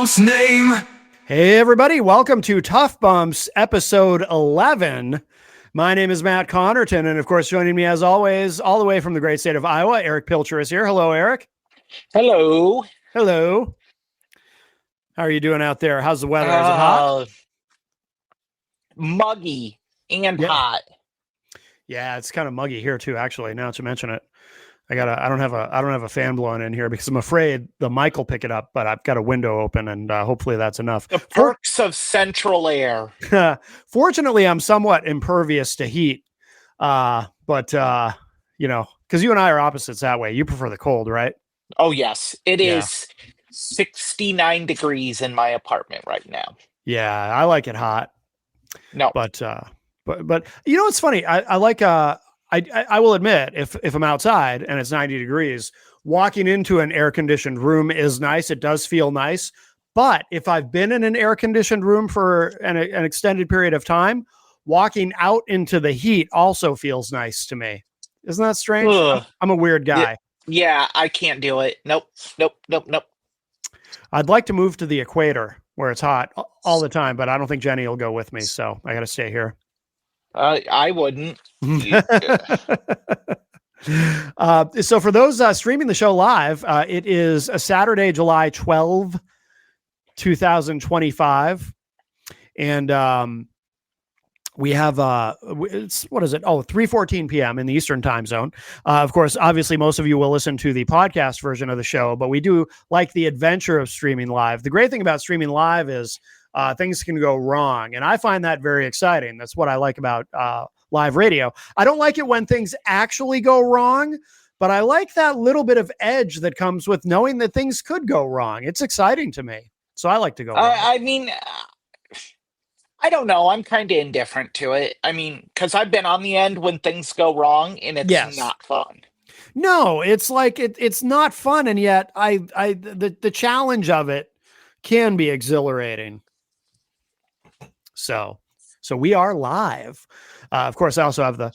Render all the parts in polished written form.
Bump's name. Hey, everybody. Welcome to Tough Bumps, episode 11. My name is Matt Connerton, and of course, joining me as always, all the way from the great state of Iowa, Eric Pilcher is here. Hello, Eric. Hello. Hello. How are you doing out there? How's the weather? Is it hot? Muggy and hot. Yeah, it's kind of muggy here too, actually, now that you mention it. I don't have a fan blowing in here because I'm afraid the mic will pick it up, but I've got a window open and hopefully that's enough. The perks of central air. Fortunately, I'm somewhat impervious to heat. But you know, because you and I are opposites that way. You prefer the cold, right? Oh, yes. It is 69 degrees in my apartment right now. Yeah, I like it hot. No. But you know, it's funny. I like I will admit, if I'm outside and it's 90 degrees, walking into an air-conditioned room is nice. It does feel nice. But if I've been in an air-conditioned room for an extended period of time, walking out into the heat also feels nice to me. Isn't that strange? Ugh. I'm a weird guy. Yeah, I can't do it. Nope. I'd like to move to the equator where it's hot all the time, but I don't think Jenny will go with me. So I got to stay here. I wouldn't. So for those streaming the show live, it is a Saturday, July 12, 2025. And we have, what is it? Oh, 3:14 p.m. in the Eastern time zone. Of course, obviously, most of you will listen to the podcast version of the show, but we do like the adventure of streaming live. The great thing about streaming live is things can go wrong. And I find that very exciting. That's what I like about live radio. I don't like it when things actually go wrong, but I like that little bit of edge that comes with knowing that things could go wrong. It's exciting to me. So I like to go wrong. I mean, I don't know. I'm kind of indifferent to it. I mean, because I've been on the end when things go wrong and it's not fun. No, it's like it's not fun. And yet the challenge of it can be exhilarating. So we are live. Of course, we also have the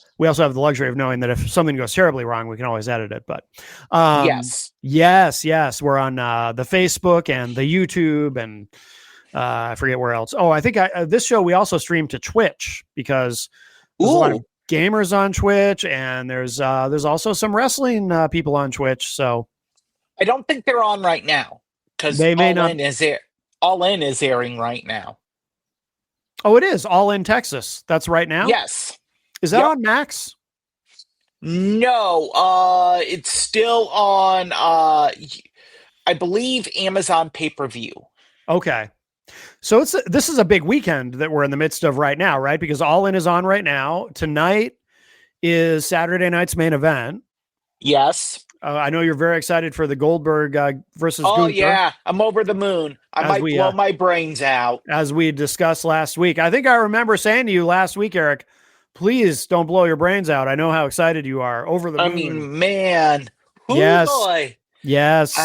luxury of knowing that if something goes terribly wrong, we can always edit it. But yes, we're on the Facebook and the YouTube and I forget where else. Oh, I think this show we also stream to Twitch because there's a lot of gamers on Twitch, and there's also some wrestling people on Twitch. So I don't think they're on right now because they may not. All In is airing right now. Oh, it is All In Texas. That's right now. Yes. Is that on Max? No, it's still on. I believe Amazon pay-per-view. Okay. So this is a big weekend that we're in the midst of right now, right? Because All In is on right now. Tonight is Saturday night's main event. Yes. I know you're very excited for the Goldberg versus Gunther. Oh, yeah. I'm over the moon. I might blow my brains out. As we discussed last week. I think I remember saying to you last week, Eric, please don't blow your brains out. I know how excited you are. Over the moon. I mean, man. Yes. Boy. Yes.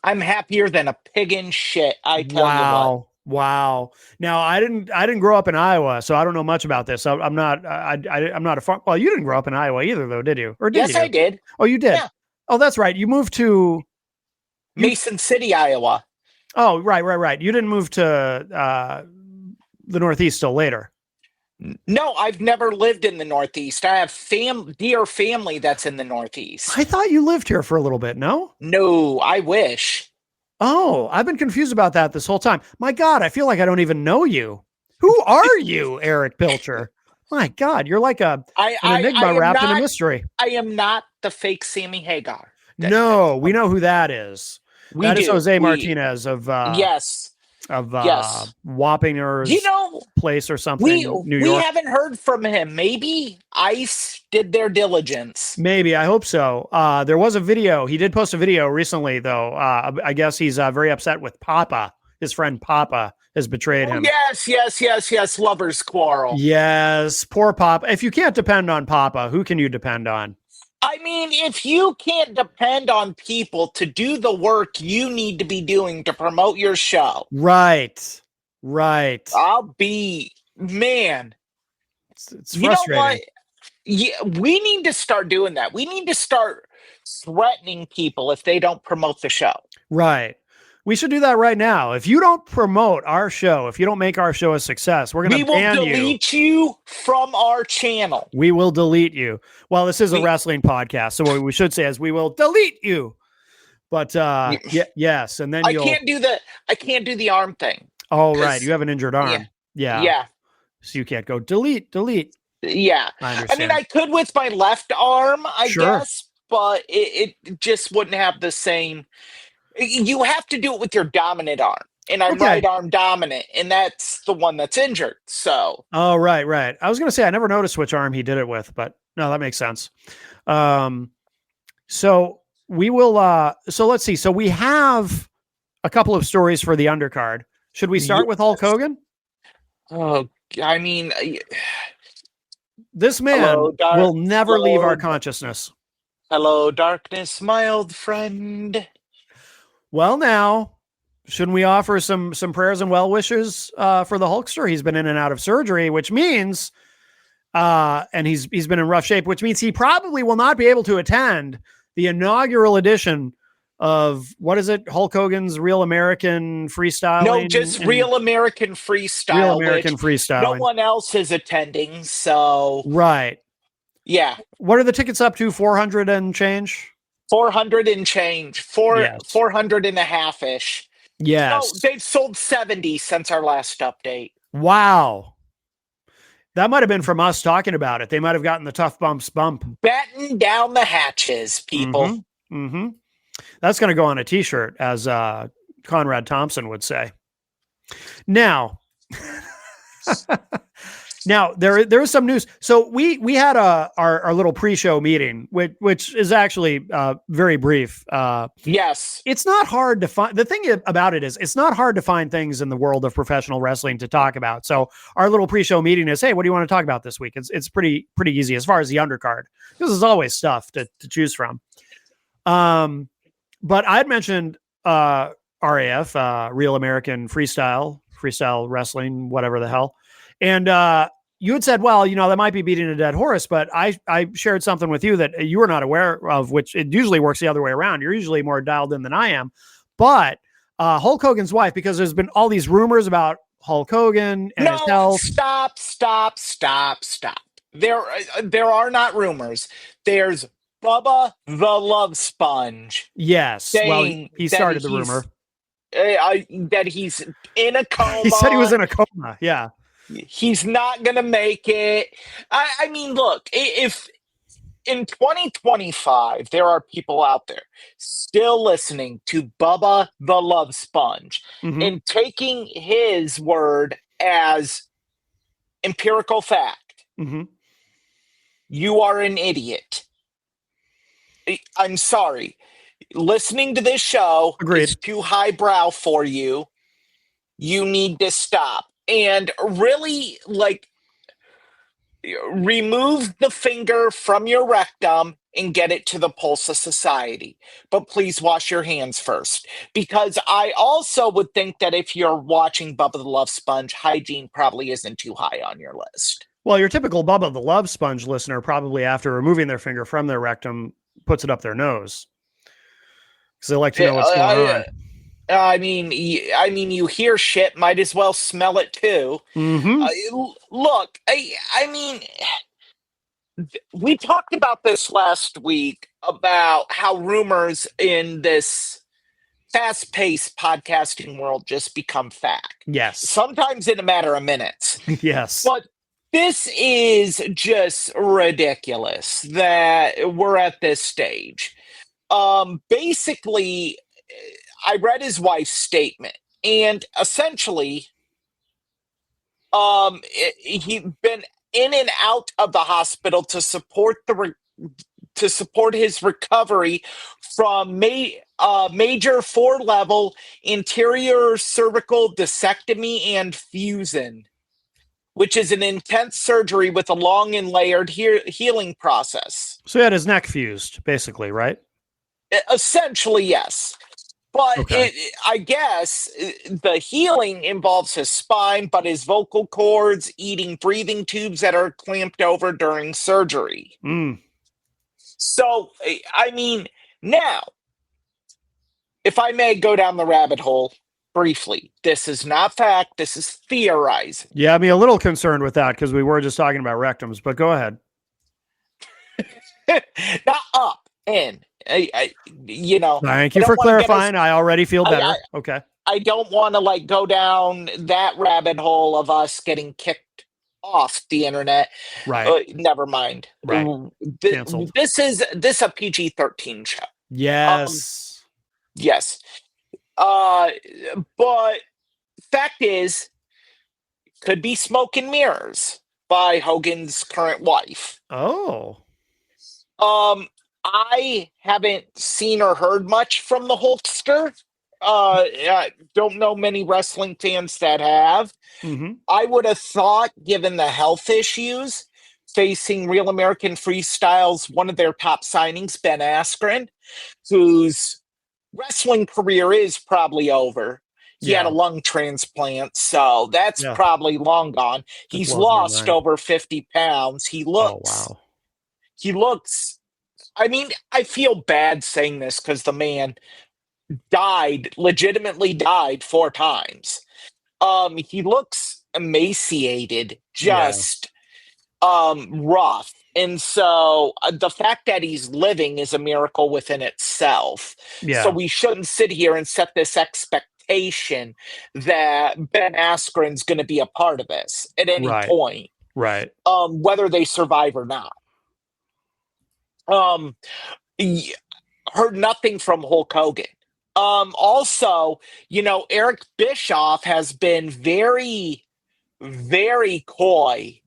I'm happier than a pig in shit. I tell you what. Wow. Now I didn't grow up in Iowa, so I don't know much about this. I'm not a farm. Well, you didn't grow up in Iowa either, though, did you? Or did you? Yes, I did. Oh, you did. Yeah. Oh, that's right. You moved to Mason City, Iowa. Oh, right. You didn't move to the Northeast till later. No, I've never lived in the Northeast. I have dear family that's in the Northeast. I thought you lived here for a little bit. No, I wish. Oh, I've been confused about that this whole time. My God, I feel like I don't even know you. Who are you, Eric Pilcher? My God, you're like an enigma wrapped in a mystery. I am not the fake Sammy Hagar. No, we know who that is. That is Jose Martinez of Wappingers place or something. New York. We haven't heard from him. Maybe ICE did their diligence. Maybe. I hope so. There was a video. He did post a video recently, though. I guess he's very upset with Papa. His friend Papa has betrayed him. Yes. Lovers quarrel. Yes. Poor Papa. If you can't depend on Papa, who can you depend on? I mean, if you can't depend on people to do the work you need to be doing to promote your show. Right. I'll be, man. It's frustrating. You know what? Yeah, we need to start doing that. We need to start threatening people if they don't promote the show. Right. We should do that right now. If you don't promote our show, if you don't make our show a success, we're going to ban you. We will delete you from our channel. We will delete you. Well, this is a wrestling podcast, so what we should say is we will delete you. But yes, and then I can't do the arm thing. Oh, right. You have an injured arm. Yeah. So you can't go delete. Yeah. I mean, I could with my left arm, I guess, but it just wouldn't have the same. You have to do it with your dominant arm, and I'm right arm dominant, and that's the one that's injured. So. Oh, right. I was going to say I never noticed which arm he did it with, but no, that makes sense. So we will. So let's see. So we have a couple of stories for the undercard. Should we start with Hulk Hogan? Oh, I mean, this man will never leave our consciousness. Hello, darkness, my old friend. Well, now, shouldn't we offer some prayers and well wishes for the Hulkster? He's been in and out of surgery, which means, and he's been in rough shape, which means he probably will not be able to attend the inaugural edition of, what is it, Hulk Hogan's Real American Freestyle? No, just Real American Freestyle. Real American Freestyle. No one else is attending, so. Right. Yeah. What are the tickets up to? 400 and change? 400 and change. 400 and a half-ish. Yes. No, they've sold 70 since our last update. Wow. That might have been from us talking about it. They might have gotten the tough bumps bump. Batten down the hatches, people. Mm-hmm. That's going to go on a t-shirt, as Conrad Thompson would say. Now, there is some news. So we had our little pre-show meeting, which is actually very brief. Yes. It's not hard to find. The thing about it is it's not hard to find things in the world of professional wrestling to talk about. So our little pre-show meeting is, hey, what do you want to talk about this week? It's pretty easy as far as the undercard. This is always stuff to choose from. But I had mentioned RAF, Real American Freestyle Wrestling, whatever the hell. And you had said, well, that might be beating a dead horse, but I shared something with you that you were not aware of, which it usually works the other way around. You're usually more dialed in than I am. But Hulk Hogan's wife, because there's been all these rumors about Hulk Hogan and his health. Stop. There are not rumors. There's Bubba the Love Sponge. Yes. Well, he started the rumor. That he's in a coma. He said he was in a coma. Yeah. He's not going to make it. I mean, look, if in 2025, there are people out there still listening to Bubba the Love Sponge and taking his word as empirical fact, you are an idiot. I'm sorry. Listening to this show is too highbrow for you. You need to stop. And really, remove the finger from your rectum and get it to the pulse of society. But please wash your hands first. Because I also would think that if you're watching Bubba the Love Sponge, hygiene probably isn't too high on your list. Well, your typical Bubba the Love Sponge listener probably, after removing their finger from their rectum, puts it up their nose. Because they like to know what's going on. I mean, you hear shit, might as well smell it too. Look, I mean, we talked about this last week about how rumors in this fast-paced podcasting world just become fact. Yes. Sometimes in a matter of minutes. Yes. But this is just ridiculous that we're at this stage. Basically, I read his wife's statement, and essentially, he'd been in and out of the hospital to support his recovery from major 4-level anterior cervical discectomy and fusion, which is an intense surgery with a long and layered healing process. So he had his neck fused, basically, right? Essentially, yes. But I guess the healing involves his spine, but his vocal cords, eating breathing tubes that are clamped over during surgery. So, I mean, now, if I may go down the rabbit hole briefly, this is not fact. This is theorizing. Yeah, I'm a little concerned with that because we were just talking about rectums, but go ahead. Not up, in. You know, Thank I you don't for want to get us. clarifying. I already feel I, better. I, Okay. I don't want to like go down that rabbit hole of us getting kicked off the internet. Right. Never mind. Right. Canceled. This is a PG-13 show. Yes. Yes. But fact is, could be smoke and mirrors by Hogan's current wife. Oh. I haven't seen or heard much from the Hulkster. I don't know many wrestling fans that have. Mm-hmm. I would have thought, given the health issues facing Real American Freestyle's one of their top signings, Ben Askren, whose wrestling career is probably over. He had a lung transplant, so that's probably long gone. He's lost over 50 pounds. He looks. Oh, wow. He looks. I mean, I feel bad saying this because the man legitimately died 4 times. He looks emaciated, just rough. And so the fact that he's living is a miracle within itself. Yeah. So we shouldn't sit here and set this expectation that Ben Askren's going to be a part of this at any point. Right. Whether they survive or not. Heard nothing from Hulk Hogan. Also, you know, Eric Bischoff has been very, very coy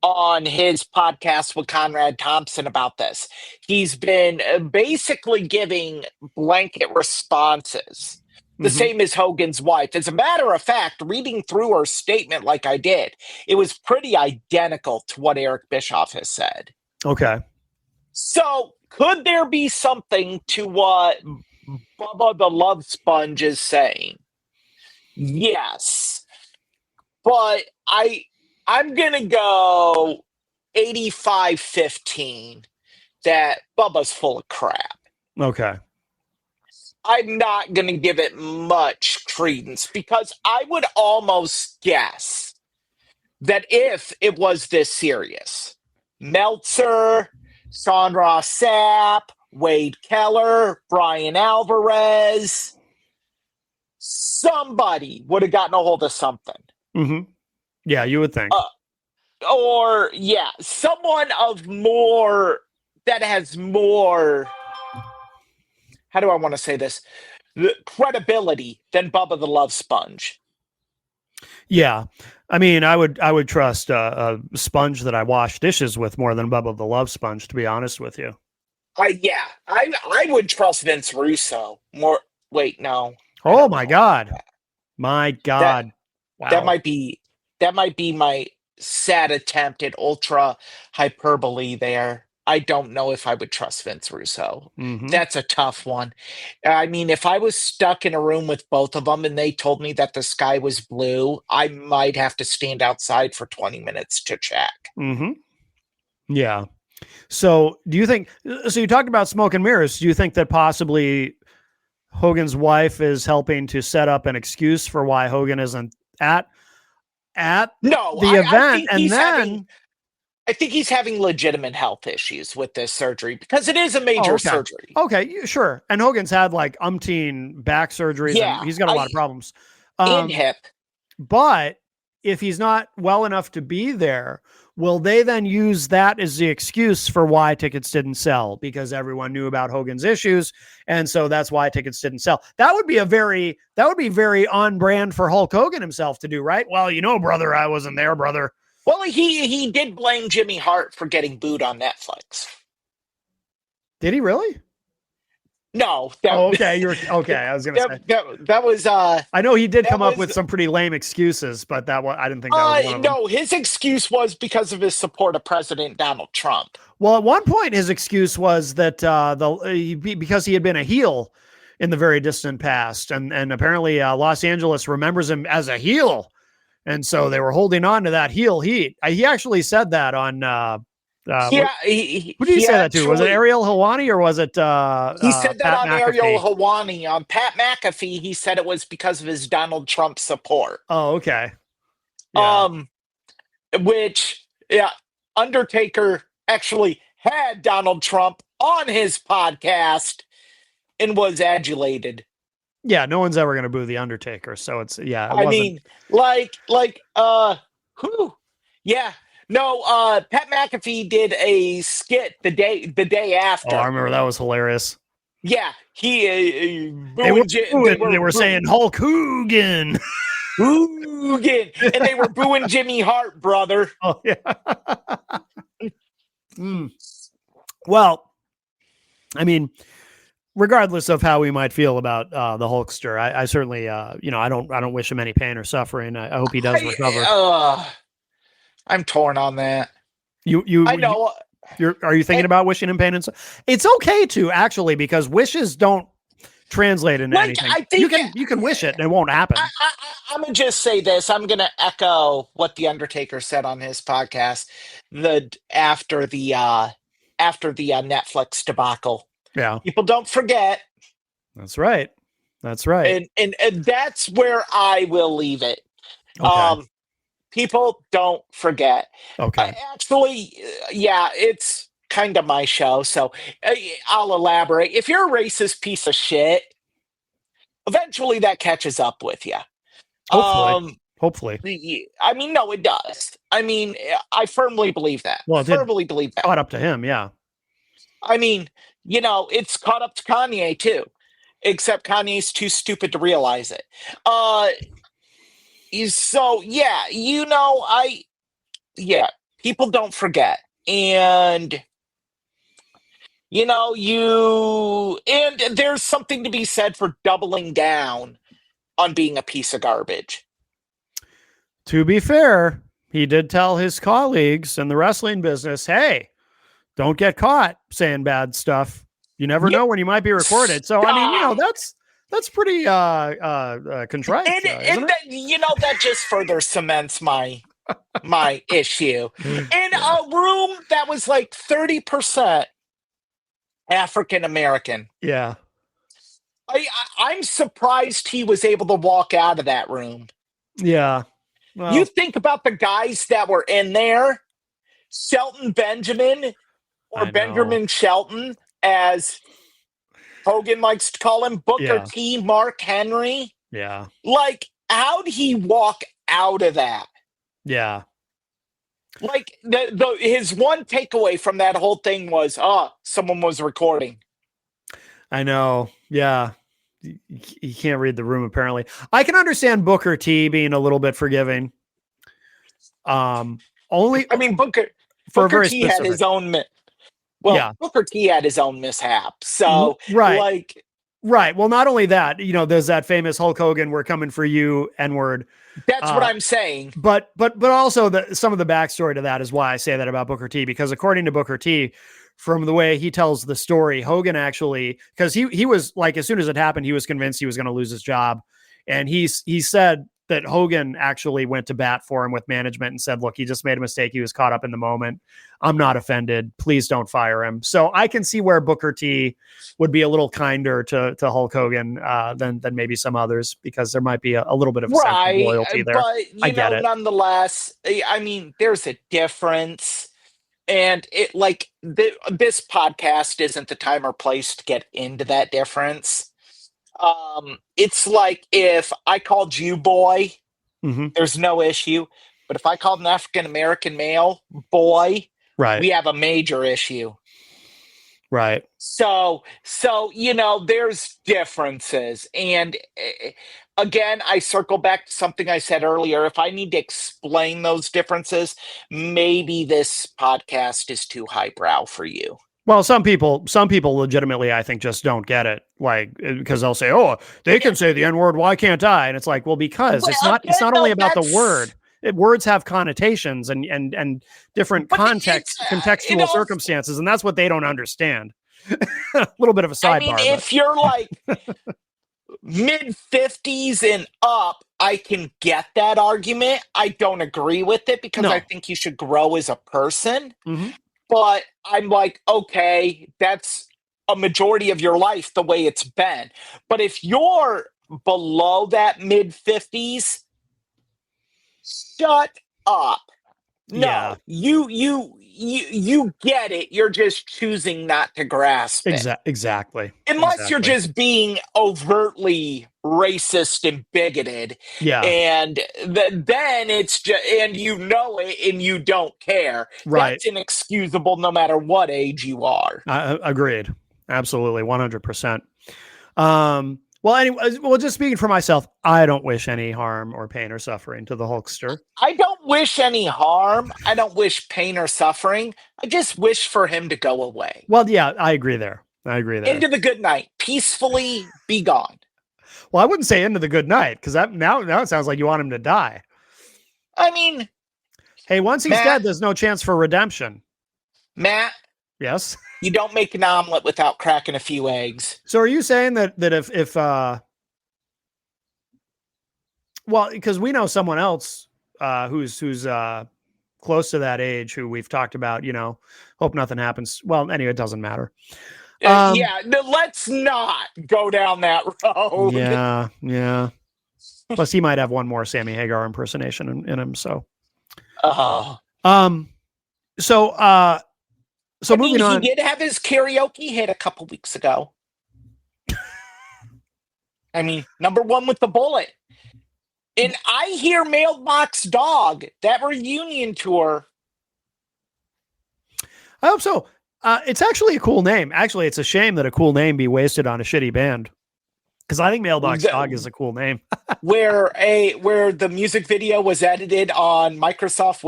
on his podcast with Conrad Thompson about this. He's been basically giving blanket responses, the same as Hogan's wife. As a matter of fact, reading through her statement like I did, it was pretty identical to what Eric Bischoff has said. Okay. So could there be something to what Bubba the Love Sponge is saying? Yes. But I'm going to go 85-15 that Bubba's full of crap. Okay. I'm not going to give it much credence because I would almost guess that if it was this serious, Meltzer, Sean Ross Sapp, Wade Keller, Brian Alvarez, somebody would have gotten a hold of something. Mm-hmm. Yeah, you would think. Or, someone of more, that has more, how do I want to say this? The credibility than Bubba the Love Sponge. Yeah. I mean, I would trust a sponge that I wash dishes with more than Bubba the Love Sponge, to be honest with you. I would trust Vince Russo more. Wait, no. Oh my God. My God. Wow. That might be my sad attempt at ultra hyperbole there. I don't know if I would trust Vince Russo. Mm-hmm. That's a tough one. I mean, if I was stuck in a room with both of them and they told me that the sky was blue, I might have to stand outside for 20 minutes to check. Mm-hmm. Yeah. So do you think, so you talked about smoke and mirrors. Do you think that possibly Hogan's wife is helping to set up an excuse for why Hogan isn't at the event? I think he's having legitimate health issues with this surgery because it is a major surgery. Okay, sure. And Hogan's had like umpteen back surgeries. Yeah, and he's got a lot of problems. In hip. But if he's not well enough to be there, will they then use that as the excuse for why tickets didn't sell? Because everyone knew about Hogan's issues. And so that's why tickets didn't sell. That would be very on brand for Hulk Hogan himself to do, right? Well, you know, brother, I wasn't there, brother. Well, he did blame Jimmy Hart for getting booed on Netflix. Did he really? No. Okay. You're okay. I was going to say that was. I know he did come up with some pretty lame excuses, but I didn't think that was one of them. No, his excuse was because of his support of President Donald Trump. Well, at one point, his excuse was that because he had been a heel in the very distant past, and apparently Los Angeles remembers him as a heel. And so they were holding on to that heel heat. He actually said that on Yeah, who did he say that to? Was it actually Ariel Helwani or was it he said that Pat on Ariel McAfee? Helwani. On Pat McAfee, he said it was because of his Donald Trump support. Oh, okay. Yeah. Um, which yeah, Undertaker actually had Donald Trump on his podcast and was adulated. Yeah, no one's ever going to boo the Undertaker, so it's it I wasn't. mean, who? Yeah, no. Pat McAfee did a skit the day Oh, I after. remember that was hilarious. Yeah, he They were they booing, they were saying Hulk Hogan. Hogan, and they were booing Jimmy Hart, brother. Oh yeah. Mm. Well, I mean, regardless of how we might feel about the Hulkster, I certainly, I don't wish him any pain or suffering. I hope he does recover. I'm torn on that. You I know. are you thinking about wishing him pain and suffering? It's okay to actually, because wishes don't translate into Like, anything. I think You can wish it and it won't happen. I'm gonna just say this. I'm gonna echo what the Undertaker said on his podcast. After the Netflix debacle, Yeah, people don't forget, that's right. That's right. and that's where I will leave it. Okay. People don't forget. Okay. Actually, yeah, it's kind of my show, so I'll elaborate. If you're a racist piece of shit, eventually that catches up with you. Hopefully. Um, Hopefully. I mean, no, it does. I mean, I firmly believe that. Well, it did Firmly believe that. caught up to him. Yeah. I mean, it's caught up to Kanye too, except Kanye's too stupid to realize it. So yeah, people don't forget, and and there's something to be said for doubling down on being a piece of garbage. To be fair, he did tell his colleagues in the wrestling business, "Hey, don't get caught saying bad stuff. You never Yeah. know when you might be recorded." So I mean, that's pretty contrite, And isn't that just further cements my issue. it? In a room that was like 30% African American, Yeah. I'm surprised he was able to walk out of that room. Yeah. Well, You think about the guys that were in there, Shelton Benjamin, or I know. Benjamin Shelton, as Hogan likes to call him, Booker Yeah. T, Mark Henry. Yeah. Like, how'd he walk out of that? Yeah. Like, his one takeaway from that whole thing was, someone was recording. I know. Yeah. He can't read the room, apparently. I can understand Booker T being a little bit forgiving. Only I mean, Booker for a very T had specific. his own. Yeah. Booker T had his own mishap. So, Right. like, Right. Well, not only that, there's that famous Hulk Hogan, "We're coming for you," N-word. that's what I'm saying. But also some of the backstory to that is why I say that about Booker T, because according to Booker T, from the way he tells the story, Hogan actually, because he was like, as soon as it happened, he was convinced he was going to lose his job. And he said that Hogan actually went to bat for him with management and said, "Look, he just made a mistake. He was caught up in the moment. I'm not offended. Please don't fire him." So I can see where Booker T would be a little kinder to Hulk Hogan than maybe some others, because there might be a little bit of a sense of loyalty there. But I get it. nonetheless, I mean, there's a difference, and this podcast isn't the time or place to get into that difference. It's like if I called you boy, Mm-hmm. there's no issue. But if I called an African American male boy, Right. we have a major issue. Right. So there's differences. And again, I circle back to something I said earlier. If I need to explain those differences, maybe this podcast is too highbrow for you. Well, some people legitimately, I think, just don't get it, like, because they'll say, "Oh, they can say the N-word, why can't I?" And it's like, well, because it's not only about the word. Words have connotations and different contextual circumstances, and that's what they don't understand. A little bit of a sidebar. I mean, if you're like mid-50s and up, I can get that argument. I don't agree with it because I think you should grow as a person. Mm-hmm. but I'm like, okay, that's a majority of your life the way it's been. But if you're below that mid 50s, shut up. Yeah, No, you get it. You're just choosing not to grasp it. exactly. Unless you're Exactly. just being overtly racist and bigoted, Yeah, and then it's just, and you know it and you don't care. right. That's inexcusable no matter what age you are. Agreed. Absolutely. 100%. Well, anyway, well, just speaking for myself, I don't wish any harm or pain or suffering to the Hulkster. I don't wish any harm. I don't wish pain or suffering. I just wish for him to go away Well, yeah, I agree there. I agree there. into the good night, peacefully be gone. Well, I wouldn't say into the good night because that now it sounds like you want him to die. I mean, Hey, once he's Matt, dead, there's no chance for redemption. Matt, Yes. you don't make an omelet without cracking a few eggs. So are you saying that if well, because we know someone else who's close to that age who we've talked about, hope nothing happens. Well, anyway, it doesn't matter. Yeah, no, let's not go down that road. Yeah, yeah. Plus, he might have one more Sammy Hagar impersonation in him. So, Oh. so moving He on. did have his karaoke hit a couple weeks ago. I mean, #1 with the bullet. And I hear Mailbox Dog, that reunion tour. I hope so. It's actually a cool name. Actually, it's a shame that a cool name be wasted on a shitty band. Because I think Mailbox Dog is a cool name. where the music video was edited on Microsoft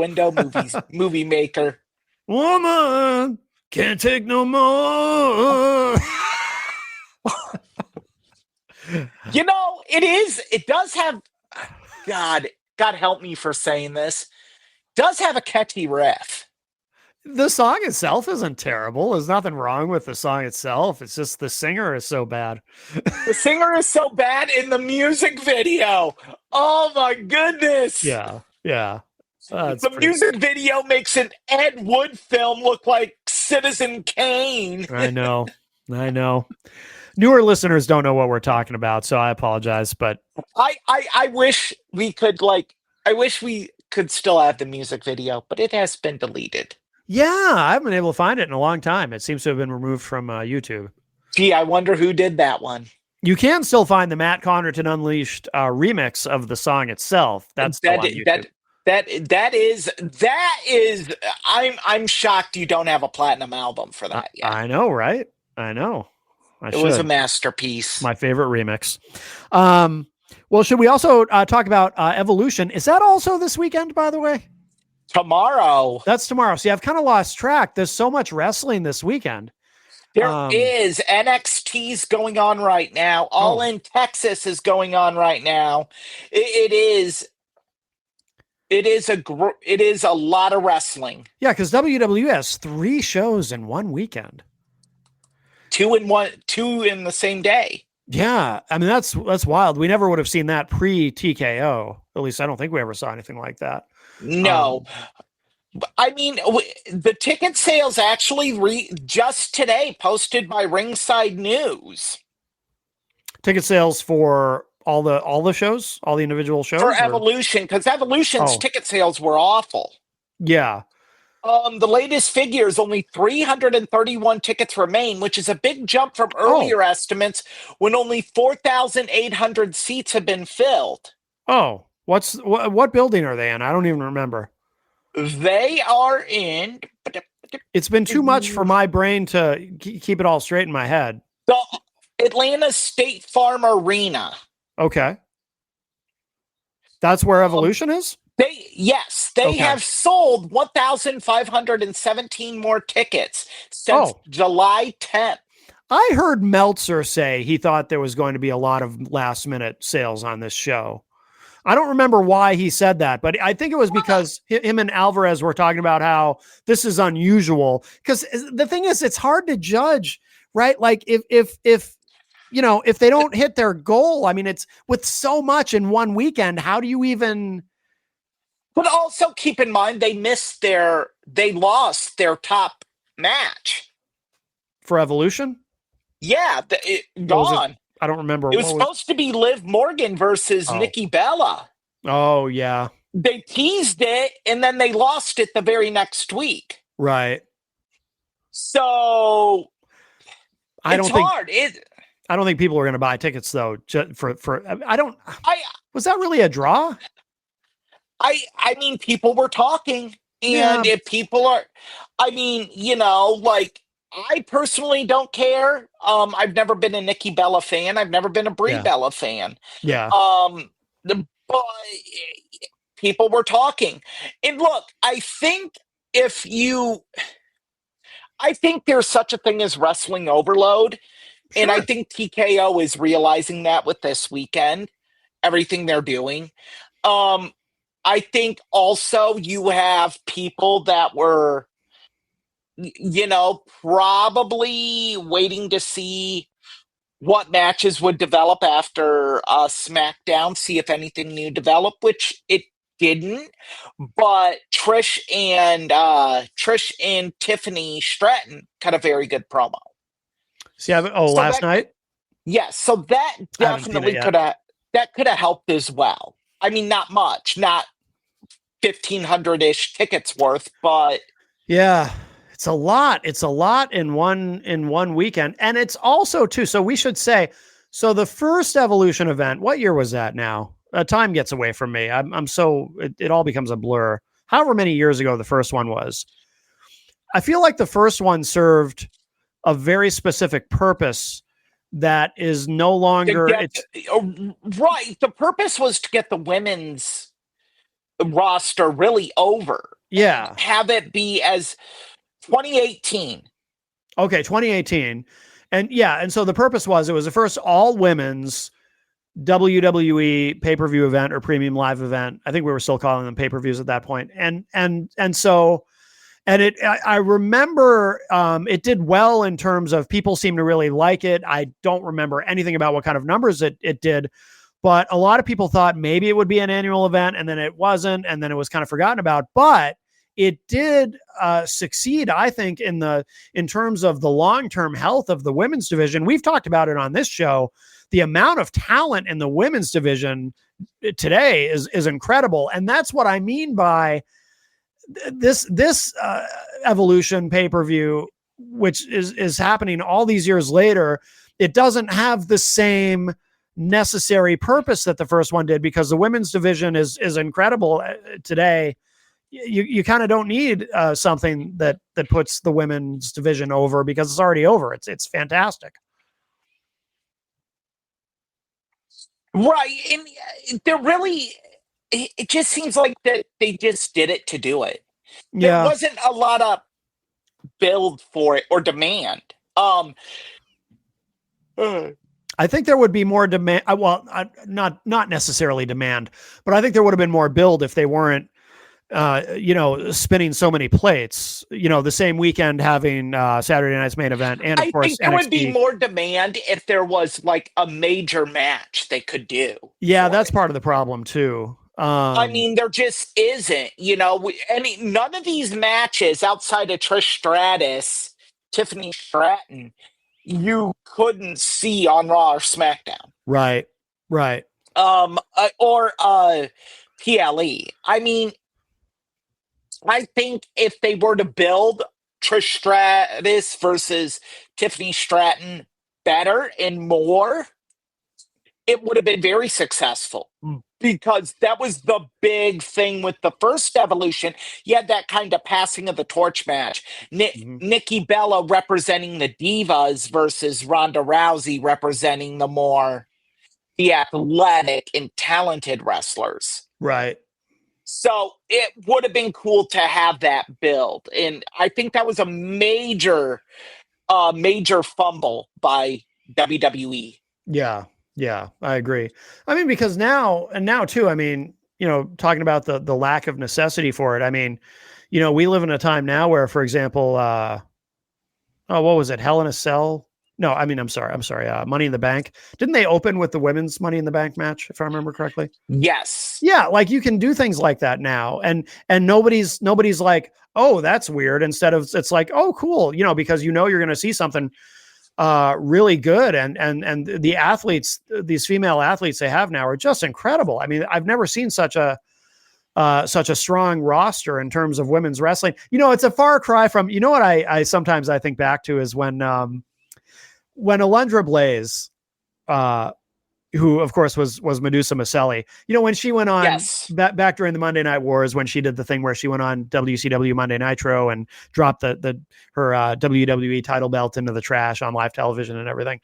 Movie Maker. Woman can't take no more. It does have, God help me for saying this, does have a catchy riff. The song itself isn't terrible. There's nothing wrong with the song itself. It's just the singer is so bad. The singer is so bad in the music video. Oh my goodness. Yeah. The music video makes an Ed Wood film look like Citizen Kane. I know. Newer listeners don't know what we're talking about, so I apologize. But I wish we could still have the music video, but it has been deleted. Yeah, I haven't been able to find it in a long time. It seems to have been removed from YouTube. Gee, I wonder who did that one. You can still find the Matt Connerton Unleashed remix of the song itself. That's still on YouTube. That is. I'm shocked you don't have a platinum album for that yet. I know, right? I know. It was a masterpiece. My favorite remix. Well, should we also talk about Evolution? Is that also this weekend, by the way? Tomorrow. That's tomorrow. See, I've kind of lost track. There's so much wrestling this weekend. There is. NXT's going on right now. All in Texas is going on right now. It is a lot of wrestling. Yeah, because WWE has 3 shows in one weekend. 2 in the same day. Yeah, I mean that's wild. We never would have seen that pre TKO. At least I don't think we ever saw anything like that. No. I mean, the ticket sales actually just today posted by Ringside News. Ticket sales for all the shows, all the individual shows? For Evolution, because Evolution's ticket sales were awful. Yeah. The latest figures, only 331 tickets remain, which is a big jump from earlier estimates when only 4,800 seats have been filled. Oh, what building are they in? I don't even remember. They are in... It's been too much for my brain to keep it all straight in my head. The Atlanta State Farm Arena. Okay. That's where Evolution is? They have sold 1,517 more tickets since July 10th. I heard Meltzer say he thought there was going to be a lot of last minute sales on this show. I don't remember why he said that, but I think it was because him and Alvarez were talking about how this is unusual. Because the thing is, it's hard to judge, right? Like if they don't hit their goal, I mean, it's with so much in one weekend. How do you even? But also keep in mind they lost their top match For Evolution. Yeah, What was it? gone. I don't remember. It was What was? supposed to be Liv Morgan versus Oh, Nikki Bella. oh yeah, They teased it and then they lost it the very next week. right. So I it's don't think hard. I don't think people are going to buy tickets though. For I don't. I Was that really a draw? I mean, people were talking, Yeah, and if people are, I mean, like I personally don't care. I've never been a Nikki Bella fan. I've never been a Brie yeah, Bella fan. yeah. But people were talking, and look, I think there's such a thing as wrestling overload, and I Sure. think TKO is realizing that with this weekend, everything they're doing. Um, I think also you have people that were, probably waiting to see what matches would develop after SmackDown, see if anything new developed, which it didn't. But Trish and Tiffany Stratton cut a very good promo. See, So last that night yes, so that I haven't seen it definitely yet. could have helped as well. I mean, not much, not 1,500-ish tickets worth, but Yeah, it's a lot. It's a lot in one weekend, and it's also too. So we should say, so the first Evolution event. What year was that? Now, time gets away from me. I'm so it all becomes a blur. However many years ago the first one was. I feel like the first one served a very specific purpose that is no to longer. get It's right. The purpose was to get the women's roster really over and yeah. have it be as 2018. Okay, 2018. And yeah, and so the purpose was it was the first all women's WWE pay-per-view event or premium live event. I think we were still calling them pay-per-views at that point. I remember it did well in terms of people seem to really like it. I don't remember anything about what kind of numbers it did, but a lot of people thought maybe it would be an annual event, and then it wasn't, and then it was kind of forgotten about. But it did succeed, I think, in terms of the long-term health of the women's division. We've talked about it on this show. The amount of talent in the women's division today is incredible, and that's what I mean by this Evolution pay-per-view, which is happening all these years later. It doesn't have the same necessary purpose that the first one did, because the women's division is incredible today. You kind of don't need something that puts the women's division over, because it's already over. It's fantastic. Right. And they're really, it just seems like that they just did it to do it. There Yeah, wasn't a lot of build for it or demand. Uh, I think there would be more demand. Well, not necessarily demand, but I think there would have been more build if they weren't, spinning so many plates. The same weekend having Saturday night's main event, and of I course think there would be NXT. more demand if there was like a major match they could do Yeah, for that's it. part of the problem too. I mean, there just isn't, none of these matches outside of Trish Stratus, Tiffany Stratton, you couldn't see on Raw or SmackDown. Right, right. Or PLE. I mean, I think if they were to build Trish Stratus versus Tiffany Stratton better and more, it would have been very successful, because that was the big thing with the first Evolution. You had that kind of passing of the torch match. Mhm. Nikki Bella representing the Divas versus Ronda Rousey representing the athletic and talented wrestlers. Right. So it would have been cool to have that build. And I think that was a major fumble by WWE. Yeah. Yeah, I agree. I mean, because now too, I mean, talking about the lack of necessity for it. I mean, we live in a time now where, for example, what was it? Hell in a Cell? No, I mean, I'm sorry. Money in the Bank. Didn't they open with the women's Money in the Bank match, if I remember correctly? Yes. Yeah, like you can do things like that now, and nobody's like, oh, that's weird. Instead of, it's like, oh, cool, because you're going to see something really good. And the athletes, these female athletes they have now are just incredible. I mean, I've never seen such a strong roster in terms of women's wrestling. It's a far cry from, what I sometimes I think back to is when Alundra Blaze, who of course was Medusa Maselli, when she went on Yes. back during the Monday Night Wars, when she did the thing where she went on WCW Monday Nitro and dropped her WWE title belt into the trash on live television and everything.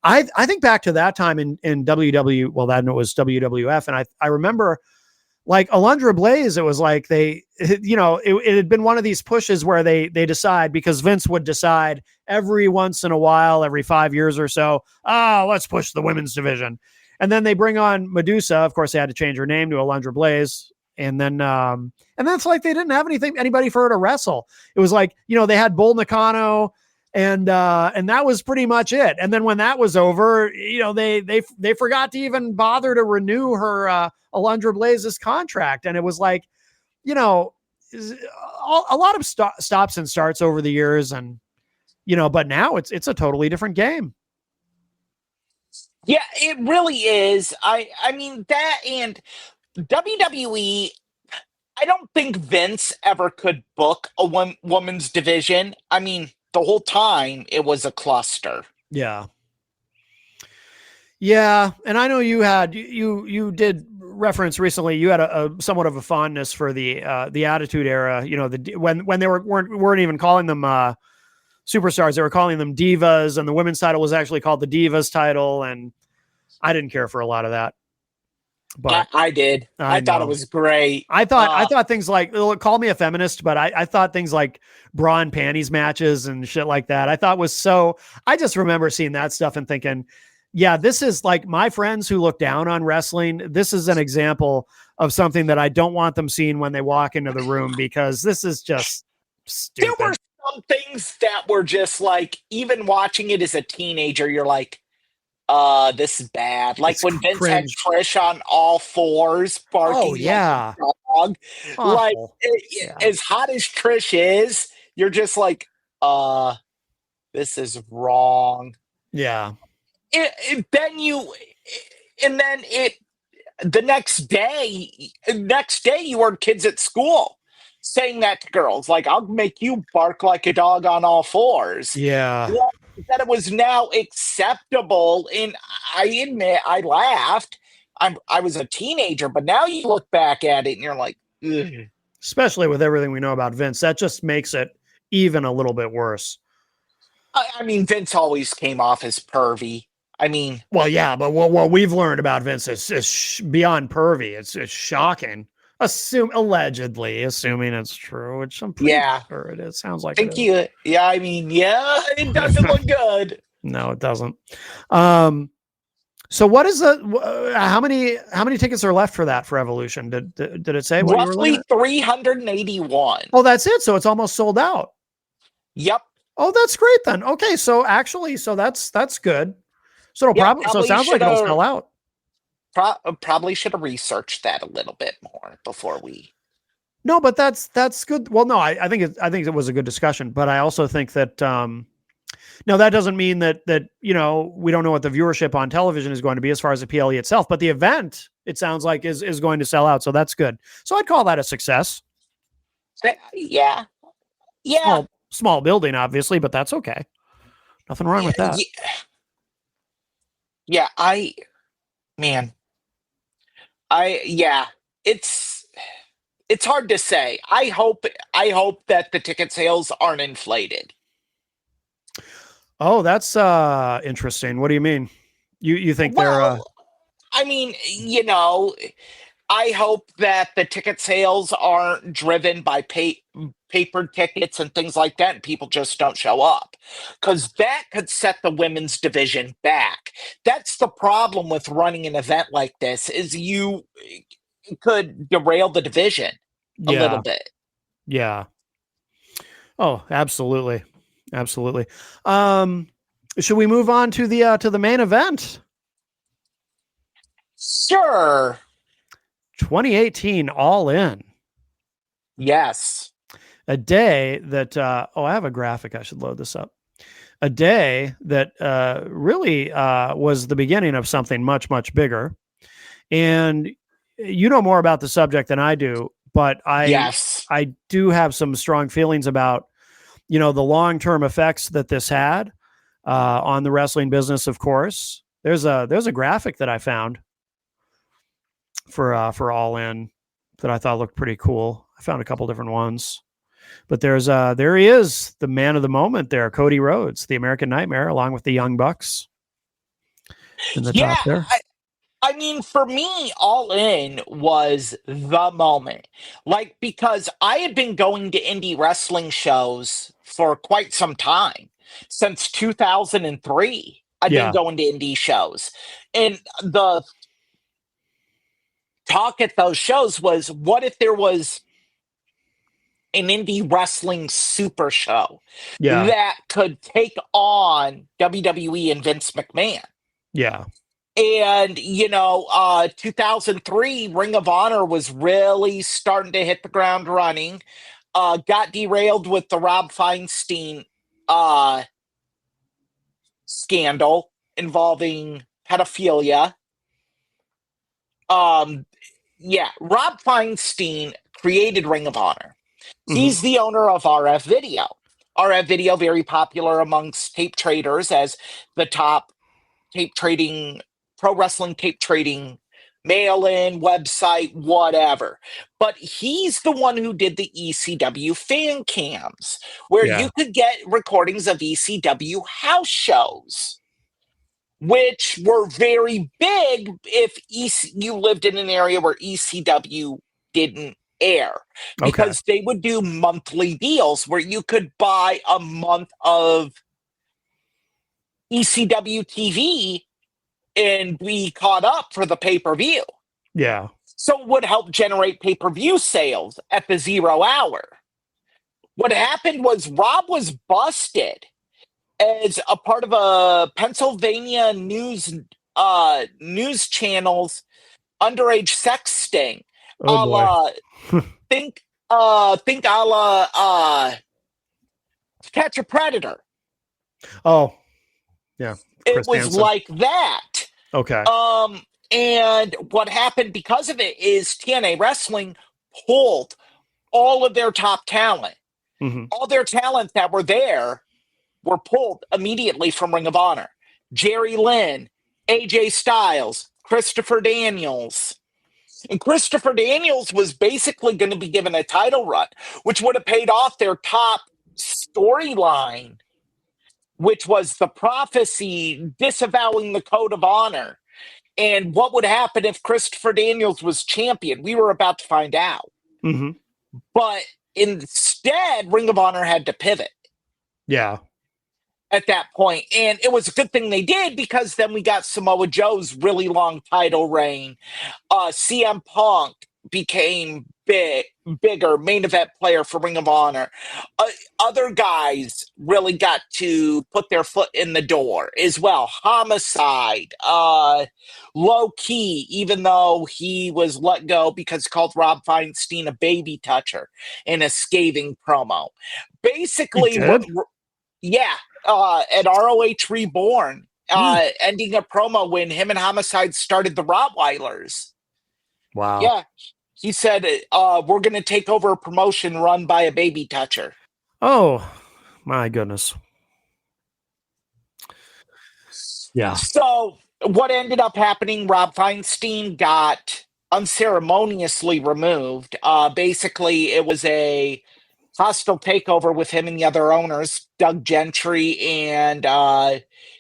I think back to that time in WW, well, then it was WWF. And I remember, like, Alundra Blaze, it was like it had been one of these pushes where they decide, because Vince would decide every once in a while, every 5 years or so, let's push the women's division. And then they bring on Medusa. Of course, they had to change her name to Alundra Blaze. And then it's like they didn't have anybody for her to wrestle. It was like, they had Bull Nakano, and that was pretty much it. And then when that was over, they forgot to even bother to renew her Alundra Blaze's contract. And it was like, a lot of stops and starts over the years, and but now it's a totally different game. Yeah, it really is. I mean, that, and WWE, I don't think Vince ever could book a woman's division. I mean, the whole time it was a cluster. Yeah. Yeah. And I know you did reference recently, you had a somewhat of a fondness for the Attitude Era, when they weren't even calling them superstars, they were calling them divas, and the women's title was actually called the Divas title. And I didn't care for a lot of that. But I did. I thought it was great. I thought things like, call me a feminist, but I thought things like bra and panties matches and shit like that, I thought was I just remember seeing that stuff and thinking, yeah, this is like, my friends who look down on wrestling, this is an example of something that I don't want them seeing when they walk into the room, because this is just stupid. There were some things that were just like, even watching it as a teenager, you're like, this is bad. Like it's when Vince cringe. Had Trish on all fours barking. Oh, yeah. Like a dog. Like, as hot as Trish is, you're just like, this is wrong. Yeah. The next day you heard kids at school saying that to girls, like, I'll make you bark like a dog on all fours. Yeah. That it was now acceptable. And I admit, I laughed. I was a teenager, but now you look back at it and you're like, ugh. Especially with everything we know about Vince, that just makes it even a little bit worse. I mean, Vince always came off as pervy. I mean, well, yeah, but what we've learned about Vince is beyond pervy. It's shocking. Allegedly, assuming it's true, which I'm pretty sure it is. Sounds like it is. I mean, it doesn't look good. No, it doesn't. So what is how many tickets are left for that, for Evolution? Did it say? What roughly 381. Oh, that's it. So it's almost sold out. Yep. Oh, that's great then. Okay, so actually, that's good. So it sounds like it'll sell out. Probably should have researched that a little bit more before we. No, but that's good. Well, no, I think it was a good discussion, but I also think that now that doesn't mean that we don't know what the viewership on television is going to be as far as the PLE itself, but the event, it sounds like, is going to sell out, so that's good. So I'd call that a success. Yeah. Small building, obviously, but that's okay. Nothing wrong with that. Yeah, it's hard to say. I hope that the ticket sales aren't inflated. Oh, that's interesting. What do you mean? You think they're I mean, I hope that the ticket sales aren't driven by paper tickets and things like that, and people just don't show up, because that could set the women's division back. That's the problem with running an event like this, is you could derail the division a little bit. Yeah. Oh, absolutely. Absolutely. Should we move on to the main event? Sure. 2018 All In. Yes. A day that I have a graphic. I should load this up. A day that really was the beginning of something much, much bigger. And you know more about the subject than I do, but Yes. I do have some strong feelings about, the long-term effects that this had on the wrestling business. Of course, there's a graphic that I found for All In that I thought looked pretty cool. I found a couple different ones, but there he is, the man of the moment there, Cody Rhodes, the American Nightmare, along with the Young Bucks in the Yeah. top there. I mean, for me, All In was the moment. Like, because I had been going to indie wrestling shows for quite some time. Since 2003, I've been Yeah, going to indie shows. And the talk at those shows was, what if there was an indie wrestling super show yeah, that could take on WWE and Vince McMahon? yeah. And 2003 Ring of Honor was really starting to hit the ground running. Got derailed with the Rob Feinstein uh scandal involving pedophilia. um yeah, Rob Feinstein created Ring of Honor. Hmm. He's the owner of RF Video. RF Video, very popular amongst tape traders as the top tape trading, pro wrestling tape trading, mail in, website, whatever. But he's the one who did the ECW fan cams, where Yeah. you could get recordings of ECW house shows, which were very big if you lived in an area where ECW didn't air, Okay. because they would do monthly deals where you could buy a month of ECW TV and be caught up for the pay-per-view. Yeah. So it would help generate pay-per-view sales at the 0 hour. What happened was Rob was busted as a part of a Pennsylvania news channel's underage sex sting. Oh A boy. la think a la Catch a Predator. Oh, yeah. It Chris was Hansen. like that. Okay. And what happened because of it is TNA Wrestling pulled all of their top talent. Hmm. All their talent that were there were pulled immediately from Ring of Honor. Jerry Lynn, AJ Styles, Christopher Daniels. And Christopher Daniels was basically going to be given a title run, which would have paid off their top storyline, which was the prophecy disavowing the code of honor. And what would happen if Christopher Daniels was champion? We were about to find out. Hmm. But instead, Ring of Honor had to pivot Yeah. at that point. And it was a good thing they did, because then we got Samoa Joe's really long title reign. CM Punk became bigger main event player for Ring of Honor. Other guys really got to put their foot in the door as well. Homicide, Low Key, even though he was let go because he called Rob Feinstein a baby toucher in a scathing promo. He Basically, did. yeah, at ROH Reborn, Hmm. ending a promo when him and Homicide started the Rottweilers. Wow. Yeah, he said, we're going to take over a promotion run by a baby toucher. Oh, my goodness. Yeah. So what ended up happening, Rob Feinstein got unceremoniously removed. Basically, it was a hostile takeover with him and the other owners, Doug Gentry and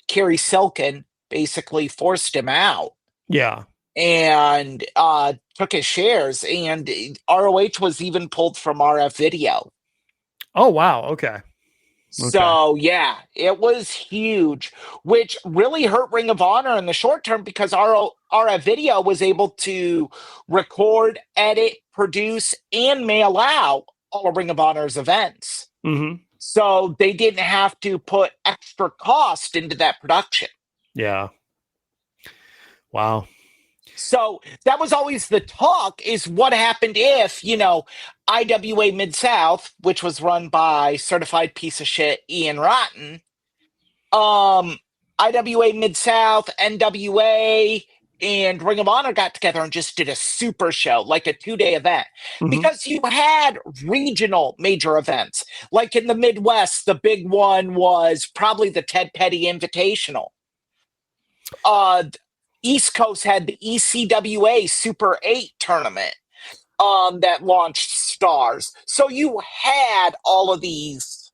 Kerry Silkin, basically forced him out Yeah. and took his shares. And ROH was even pulled from RF Video. Oh, wow. Okay. So, yeah, it was huge, which really hurt Ring of Honor in the short term, because RF Video was able to record, edit, produce, and mail out all of Ring of Honor's events. Hmm. So they didn't have to put extra cost into that production. Yeah. Wow. So that was always the talk, is what happened if, IWA Mid-South, which was run by certified piece of shit Ian Rotten, um, IWA Mid-South, NWA, and Ring of Honor got together and just did a super show, like a 2-day event. Mhm. Because you had regional major events. Like in the Midwest, the big one was probably the Ted Petty Invitational. East Coast had the ECWA Super 8 tournament that launched stars. So you had all of these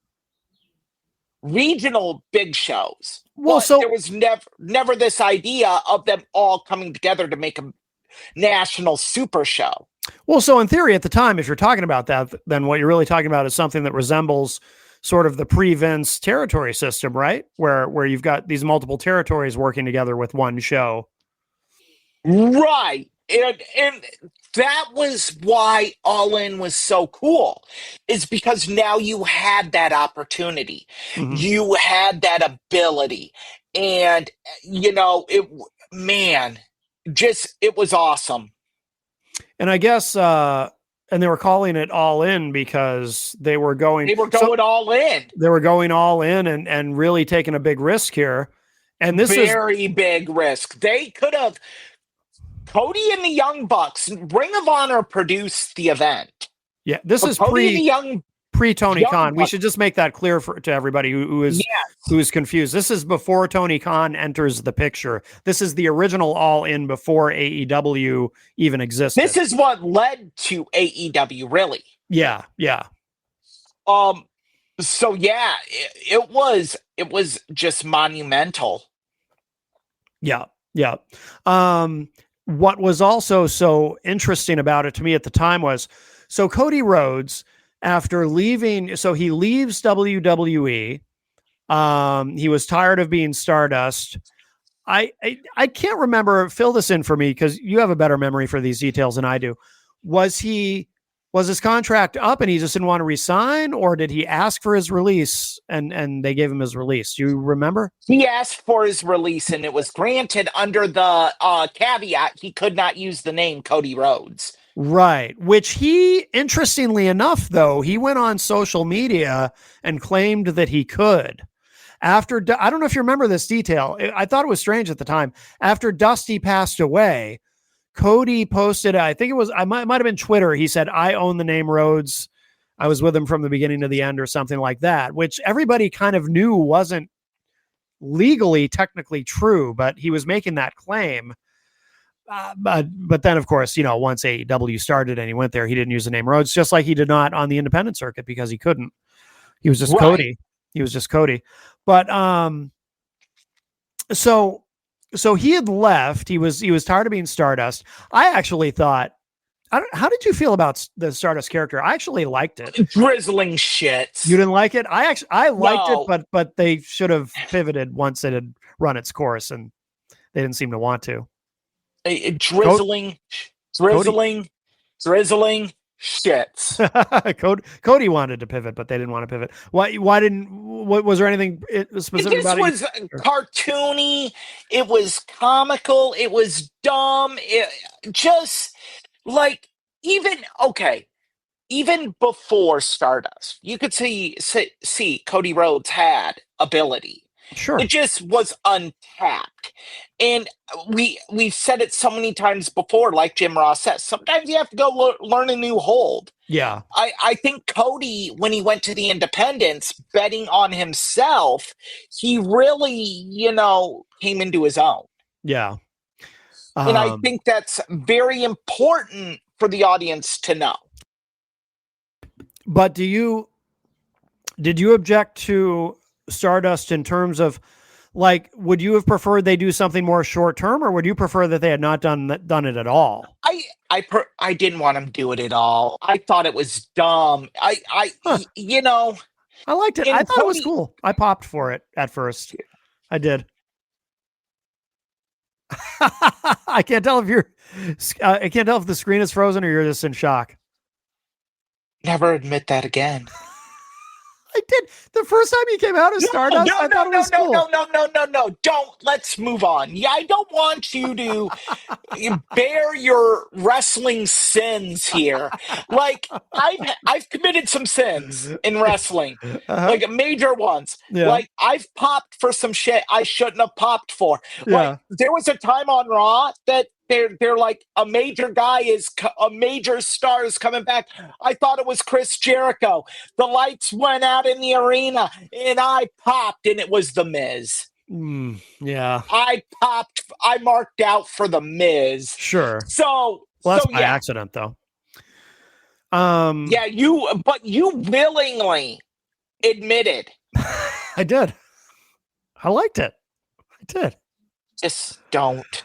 regional big shows. Well, But there was never this idea of them all coming together to make a national super show. Well, so in theory, at the time, if you're talking about that, then what you're really talking about is something that resembles sort of the pre-Vince territory system, right? Where you've got these multiple territories working together with one show. Right. And that was why All In was so cool, is because now you had that opportunity. Mhm. You had that ability. And, it was awesome. And I guess, and they were calling it All In because they were going all in. They were going all in and really taking a big risk here. And this is very big risk. They could have. Cody and the Young Bucks, Ring of Honor produced the event. Yeah, this is Cody pre Tony Khan. Bucks. We should just make that clear to everybody who is confused. This is before Tony Khan enters the picture. This is the original All In before AEW even existed. This is what led to AEW, really. Yeah. So yeah, it was just monumental. Yeah. What was also so interesting about it to me at the time was, so Cody Rhodes, after leaving, so he leaves WWE. He was tired of being Stardust. I can't remember. Fill this in for me because you have a better memory for these details than I do. Was his contract up and he just didn't want to resign, or did he ask for his release and they gave him his release? Do you remember? He asked for his release and it was granted under the caveat he could not use the name Cody Rhodes. Right. Which he, interestingly enough, though, he went on social media and claimed that he could. After, I don't know if you remember this detail. I thought it was strange at the time. After Dusty passed away, Cody posted, I think it was, I might have been Twitter. He said, "I own the name Rhodes. I was with him from the beginning to the end," or something like that, which everybody kind of knew wasn't legally technically true, but he was making that claim. But then, of course, once AEW started and he went there, he didn't use the name Rhodes, just like he did not on the independent circuit because he couldn't. He was just right. Cody. He was just Cody. But so he had left. He was tired of being Stardust. I actually thought, how did you feel about the Stardust character? I actually liked it. Drizzling shits. You didn't like it? I liked it, but they should have pivoted once it had run its course, and they didn't seem to want to. Drizzling shits. Cody wanted to pivot, but they didn't want to pivot. Why didn't? What was there anything specific about it? This was cartoony. It was comical. It was dumb. It just like even before Stardust, you could see Cody Rhodes had ability. Sure. It just was untapped. And we've said it so many times before, like Jim Ross says, sometimes you have to go learn a new hold. Yeah. I think Cody, when he went to the independents, betting on himself, he really, came into his own. Yeah. And I think that's very important for the audience to know. But did you object to Stardust in terms of, like, would you have preferred they do something more short term, or would you prefer that they had not done it at all? I didn't want them to do it at all. I thought it was dumb. I liked it. I thought it was cool. I popped for it at first. I did. I can't tell if the screen is frozen or you're just in shock. Never admit that again. I did. The first time he came out as Stardust, I thought it was cool. No. Don't. Let's move on. Yeah, I don't want you to bear your wrestling sins here. Like I've committed some sins in wrestling, Uh-huh. like major ones. Yeah. Like I've popped for some shit I shouldn't have popped for. Like Yeah. there was a time on Raw that they're like a major guy a major star is coming back. I thought it was Chris Jericho. The lights went out in the arena and I popped and it was The Miz. Yeah. I popped. I marked out for The Miz. Sure. So, Well, that's so by yeah, accident, though. yeah. But you willingly admitted. I did. I liked it. I did. Just don't.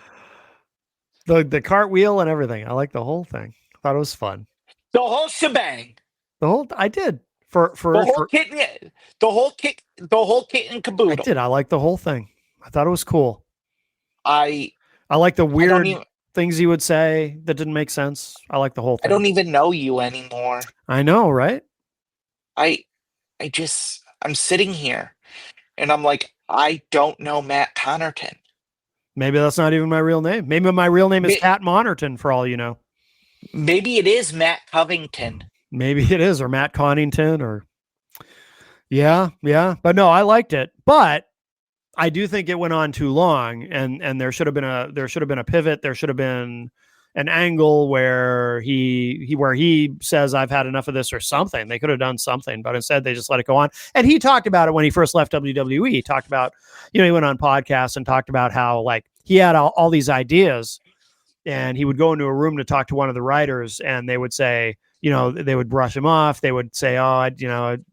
The cartwheel and everything. I liked the whole thing. I thought it was fun. The whole shebang. I did for The whole kit. The whole kit. The whole kit and caboodle. I did. I liked the whole thing. I thought it was cool. I like the weird things he would say that didn't make sense. I like the whole thing. I don't even know you anymore. I know, right? I'm sitting here and I'm like, I don't know Matt Connerton. Maybe that's not even my real name. Maybe my real name is Pat Monerton, for all you know. Maybe it is Matt Covington. Maybe it is, or Matt Connington, or yeah. But no, I liked it. But I do think it went on too long, and there should have been a pivot. There should have been an angle where he says, I've had enough of this, or something. They could have done something, but instead they just let it go on. And he talked about it when he first left WWE. He talked about, he went on podcasts and talked about how like he had all these ideas, and he would go into a room to talk to one of the writers, and they would say, they would brush him off. They would say, oh, I don't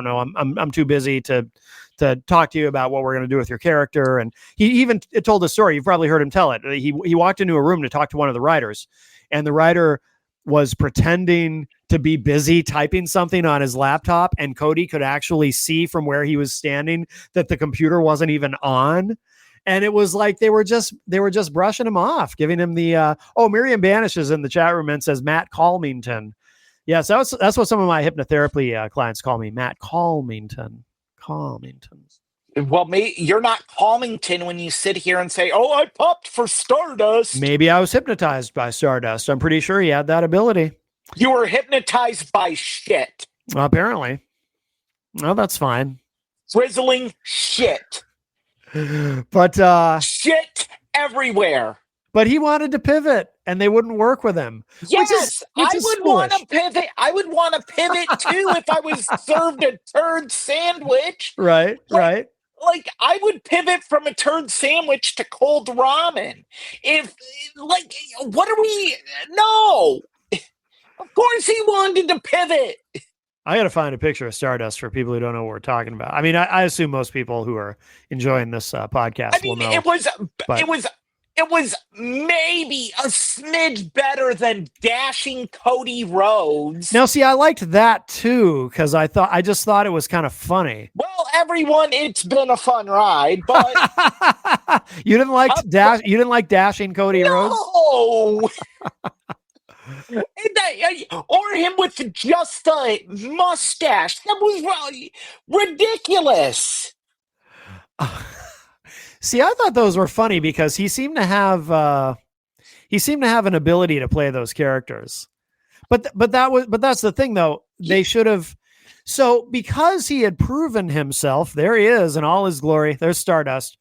know. I'm too busy to talk to you about what we're going to do with your character. And he even told a story. You've probably heard him tell it. He walked into a room to talk to one of the writers, and the writer was pretending to be busy typing something on his laptop, and Cody could actually see from where he was standing that the computer wasn't even on. And it was like they were just brushing him off, giving him the Miriam Banish is in the chat room and says Matt Calmington. Yes, that's what some of my hypnotherapy clients call me, Matt Calmington. Well, you're not Calmington when you sit here and say, "Oh, I popped for Stardust." Maybe I was hypnotized by Stardust. I'm pretty sure he had that ability. You were hypnotized by shit. Apparently. Well, that's fine. Drizzling shit. But shit everywhere. But he wanted to pivot, and they wouldn't work with him. Yes, I would want to pivot. I would want to pivot too if I was served a turd sandwich. Right. Like I would pivot from a turd sandwich to cold ramen. What are we? No, of course he wanted to pivot. I got to find a picture of Stardust for people who don't know what we're talking about. I mean, I assume most people who are enjoying this podcast will know. It was maybe a smidge better than dashing Cody Rhodes. Now, see, I liked that too because I just thought it was kind of funny. Well, everyone, it's been a fun ride, but you didn't like dashing Cody Rhodes? No. Or him with just a mustache. That was ridiculous. See, I thought those were funny because he seemed to have an ability to play those characters. But that's the thing though. They should have. So because he had proven himself, there he is in all his glory. There's Stardust.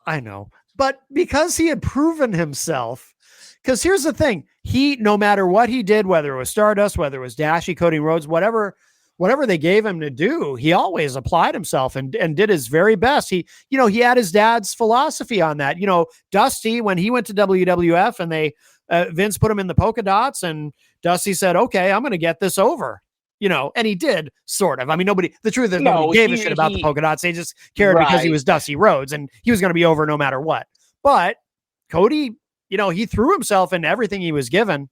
I know. But because he had proven himself, because here's the thing, no matter what he did, whether it was Stardust, whether it was Dashy, Cody Rhodes, whatever they gave him to do, he always applied himself and did his very best. He had his dad's philosophy on that. Dusty, when he went to WWF and Vince put him in the polka dots, and Dusty said, okay, I'm going to get this over. And he did sort of. I mean, the truth is nobody gave a shit about the polka dots. They just cared because he was Dusty Rhodes and he was going to be over no matter what. But Cody, he threw himself into everything he was given,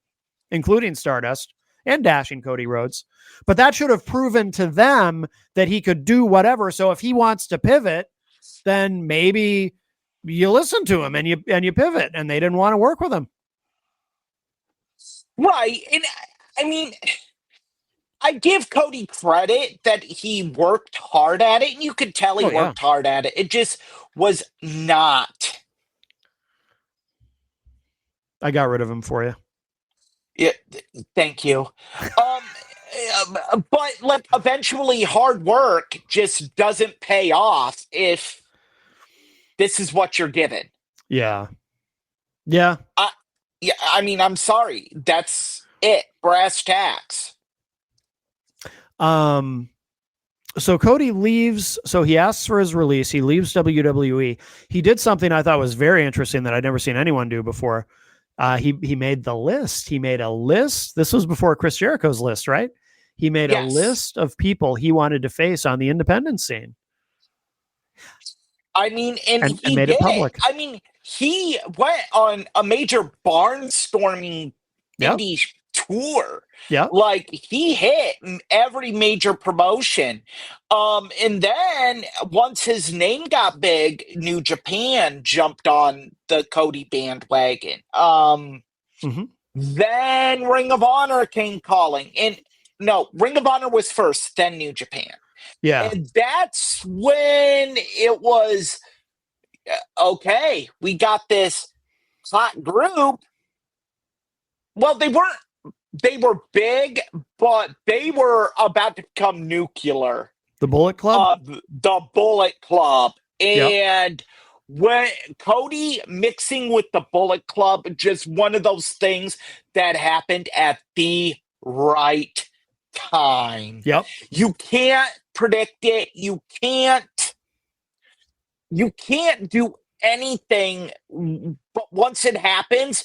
including Stardust and dashing Cody Rhodes. But that should have proven to them that he could do whatever. So if he wants to pivot, then maybe you listen to him and you pivot, and they didn't want to work with him. Right. And I mean, I give Cody credit that he worked hard at it, and you could tell he Oh yeah. worked hard at it. It just was not. I got rid of him for you. Yeah, thank you. But like eventually hard work just doesn't pay off if this is what you're given. Yeah. Yeah. Yeah, I mean, I'm sorry. That's it. Brass tacks. So Cody leaves. So he asks for his release. He leaves WWE. He did something I thought was very interesting that I'd never seen anyone do before. He made the list. He made a list. This was before Chris Jericho's list, right? He made a Yes. list of people he wanted to face on the independent scene. I mean, and he made it did public. I mean, he went on a major barnstorming Yep. indie tour. Yeah. Like he hit every major promotion. And then once his name got big, New Japan jumped on the Cody bandwagon. Then Ring of Honor came calling. And no, Ring of Honor was first, then New Japan. Yeah. And that's when it was okay, we got this hot group. Well, they were big, but they were about to become nuclear. The Bullet Club? The Bullet Club. Yep. And when Cody mixing with the Bullet Club, just one of those things that happened at the right time. Yep. You can't predict it. You can't do anything, but once it happens,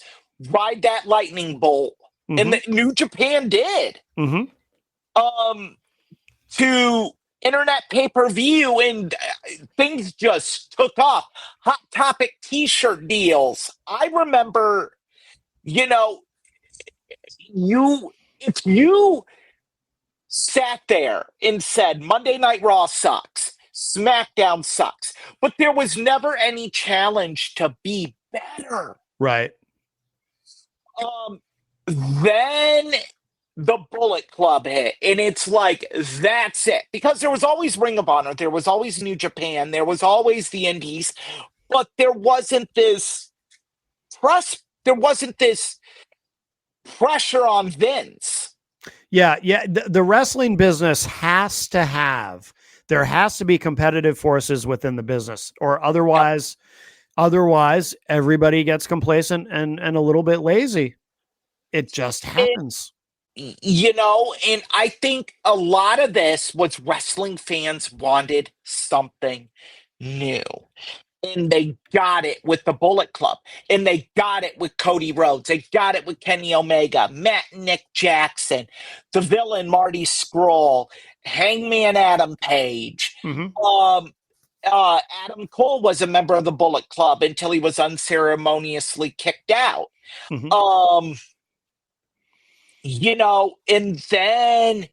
ride that lightning bolt. And the New Japan did. To internet pay-per-view, and things just took off. Hot Topic t-shirt deals. I remember, if you sat there and said Monday Night Raw sucks, SmackDown sucks, but there was never any challenge to be better. Right. Then the Bullet Club hit, and it's like, that's it. Because there was always Ring of Honor, there was always New Japan, there was always the Indies, but there wasn't this trust, there wasn't this pressure on Vince. Yeah. The wrestling business there has to be competitive forces within the business, or otherwise everybody gets complacent and a little bit lazy. It just happens. And I think a lot of this was wrestling fans wanted something new. And they got it with the Bullet Club. And they got it with Cody Rhodes. They got it with Kenny Omega, Matt and Nick Jackson, the Villain Marty Scurll, Hangman Adam Page. Adam Cole was a member of the Bullet Club until he was unceremoniously kicked out. And then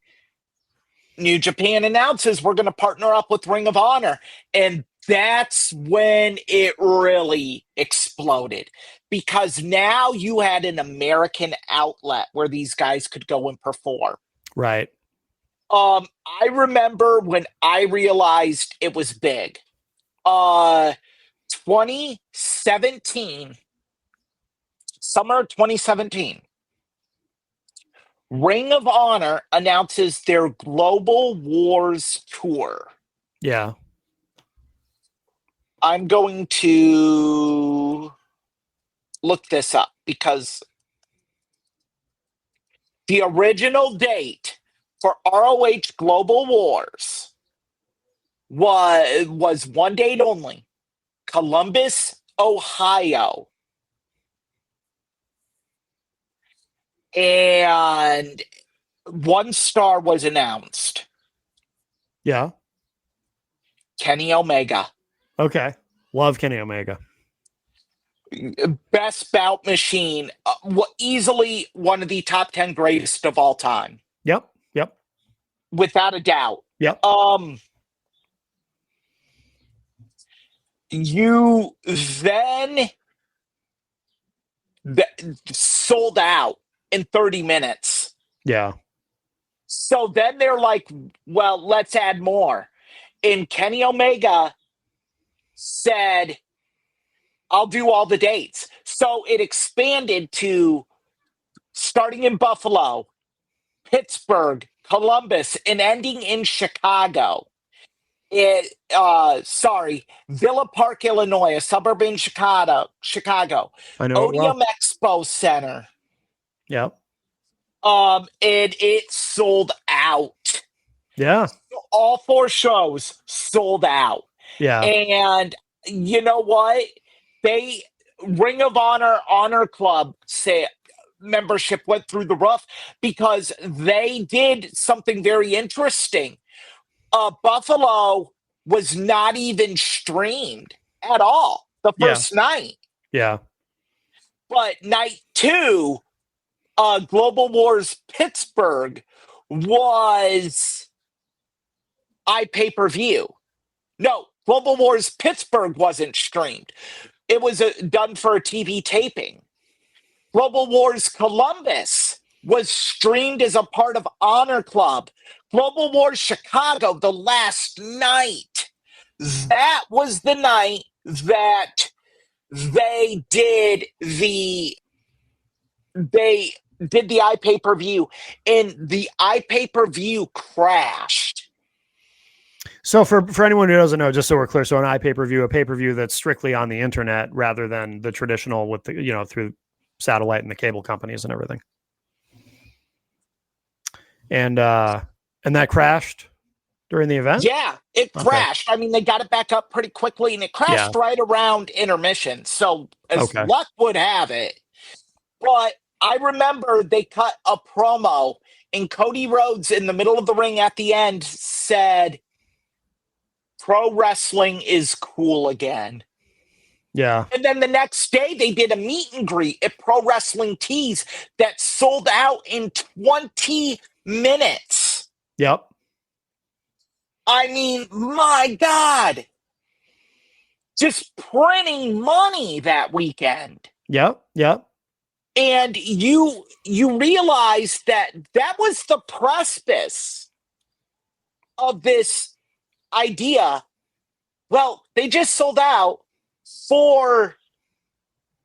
New Japan announces we're going to partner up with Ring of Honor. And that's when it really exploded, because now you had an American outlet where these guys could go and perform. Right. I remember when I realized it was big. 2017, summer 2017. Ring of Honor announces their Global Wars tour. Yeah. I'm going to look this up because the original date for ROH Global Wars was one date only, Columbus, Ohio. And one star was announced. Yeah. Kenny Omega. Okay. Love Kenny Omega. Best bout machine. Easily one of the top 10 greatest of all time. Yep. Without a doubt. Yep. You then sold out in 30 minutes. Yeah. So then they're like, well, let's add more. And Kenny Omega said, I'll do all the dates. So it expanded to starting in Buffalo, Pittsburgh, Columbus, and ending in Chicago. Villa Park, Illinois, a suburb in Chicago. I know it well. Odeum Expo Center. Yep. And it sold out. Yeah. All 4 shows sold out. Yeah. And you know what? Ring of Honor Club membership went through the roof because they did something very interesting. Buffalo was not even streamed at all the first night. Yeah. But night 2, Global Wars Pittsburgh was iPay-per-view. No, Global Wars Pittsburgh wasn't streamed. It was done for a TV taping. Global Wars Columbus was streamed as a part of Honor Club. Global Wars Chicago, the last night, that was the night that they did the iPay-per-view, and the iPay-per-view crashed. So for anyone who doesn't know, just so we're clear, so an iPay-per-view, a pay-per-view that's strictly on the internet rather than the traditional with the, through satellite and the cable companies and everything. And that crashed during the event? Yeah, it crashed. Okay. I mean, they got it back up pretty quickly, and it crashed right around intermission. So as luck would have it. But I remember they cut a promo, and Cody Rhodes in the middle of the ring at the end said, "Pro wrestling is cool again." Yeah. And then the next day they did a meet and greet at Pro Wrestling Tees that sold out in 20 minutes. Yep. I mean, my God. Just printing money that weekend. Yep. Yep. And you realize that was the precipice of this idea. Well, they just sold out for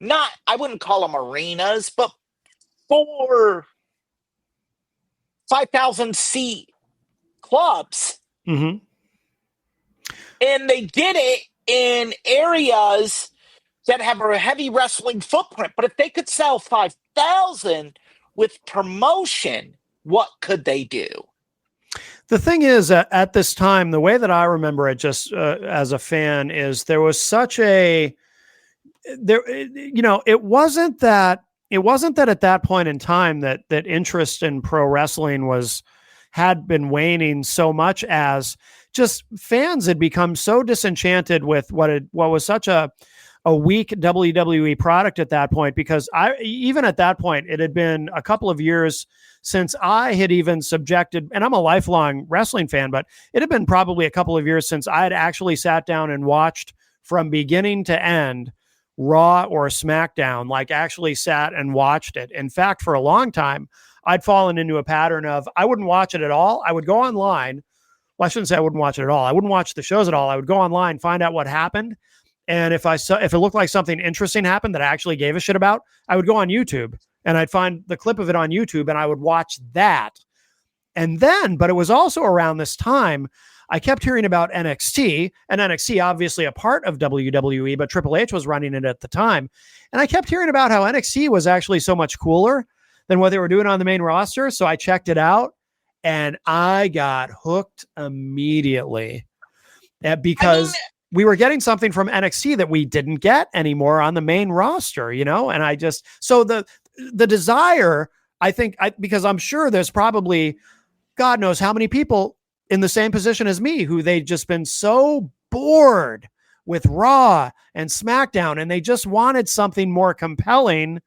I wouldn't call them arenas, but for 5,000 seat clubs. Mm-hmm. And they did it in areas that have a heavy wrestling footprint. But if they could sell 5,000 with promotion, what could they do? The thing is, at this time, the way that I remember it, just as a fan, is there was such it wasn't that at that point in time that interest in pro wrestling had been waning so much as just fans had become so disenchanted with what was such a weak WWE product at that point, because even at that point, it had been a couple of years since I had even subjected, and I'm a lifelong wrestling fan, but it had been probably a couple of years since I had actually sat down and watched from beginning to end Raw or SmackDown, like actually sat and watched it. In fact, for a long time, I'd fallen into a pattern of I wouldn't watch it at all. I would go online. Well, I shouldn't say I wouldn't watch it at all. I wouldn't watch the shows at all. I would go online, find out what happened. And if it looked like something interesting happened that I actually gave a shit about, I would go on YouTube and I'd find the clip of it on YouTube and I would watch that. And then, but it was also around this time, I kept hearing about NXT, and NXT obviously a part of WWE, but Triple H was running it at the time. And I kept hearing about how NXT was actually so much cooler than what they were doing on the main roster. So I checked it out and I got hooked immediately because we were getting something from NXT that we didn't get anymore on the main roster, and so the desire, I think, because I'm sure there's probably God knows how many people in the same position as me who they've just been so bored with Raw and SmackDown and they just wanted something more compelling,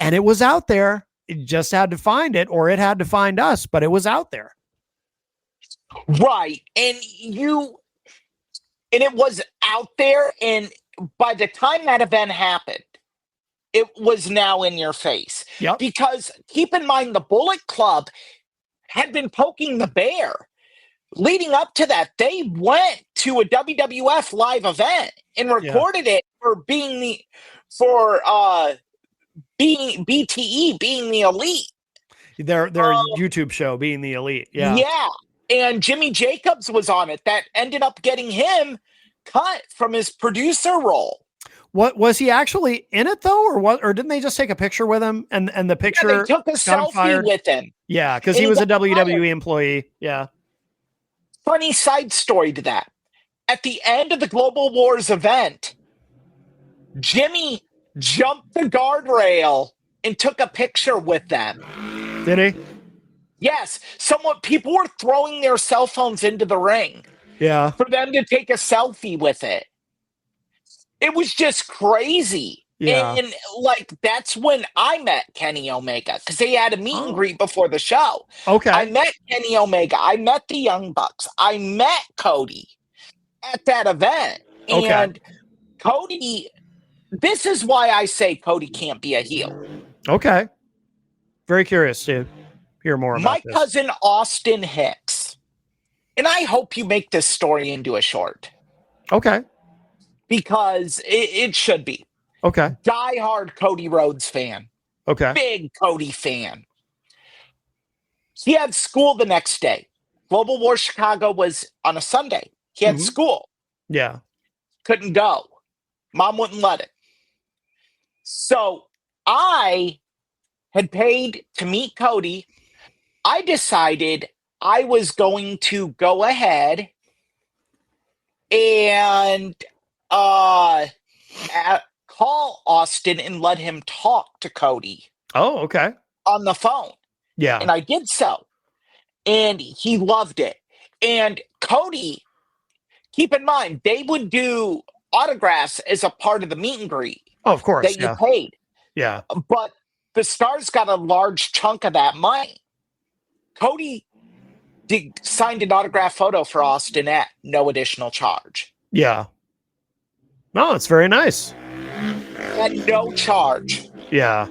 and it was out there. It just had to find it, or it had to find us, but it was out there. Right. And it was out there, and by the time that event happened, it was now in your face. Yep. Because keep in mind, the Bullet Club had been poking the bear. Leading up to that, they went to a WWF live event and Yeah. recorded it for being BTE, being the elite. Their Uh, YouTube show being the elite. Yeah. yeah. And Jimmy Jacobs was on it. That ended up getting him cut from his producer role. What was he actually in it though, or what? Or didn't they just take a picture with him and the Yeah, picture they took a got him selfie fired? with him. Yeah, because And he he was a got fired. WWE employee. Yeah. Funny side story to that. At the end of the Global Wars event, Jimmy jumped the guardrail and took a picture with them. Did he? Yes, people were throwing their cell phones into the ring Yeah. for them to take a selfie with it. It was just crazy. Yeah. And like, that's when I met Kenny Omega, because they had a meet and greet before the show. Okay. I met Kenny Omega. I met the Young Bucks. I met Cody at that event. Okay. And Cody, this is why I say Cody can't be a heel. Okay. Very curious to hear more about My this. cousin Austin Hicks, and I hope you make this story into a short. Okay. Because it should be. Okay. Die-hard Cody Rhodes fan. Okay. Big Cody fan. He had school the next day. Global War Chicago was on a Sunday. He had school. Yeah. Couldn't go. Mom wouldn't let it. So I had paid to meet Cody. I decided I was going to go ahead and call Austin and let him talk to Cody Oh, okay. on the phone. Yeah. And I did so. And he loved it. And Cody, keep in mind, they would do autographs as a part of the meet and greet Oh, of course. that you paid. Yeah. But the Stars got a large chunk of that money. Cody signed an autograph photo for Austin at no additional charge. Yeah. No, it's very nice. At no charge. Yeah.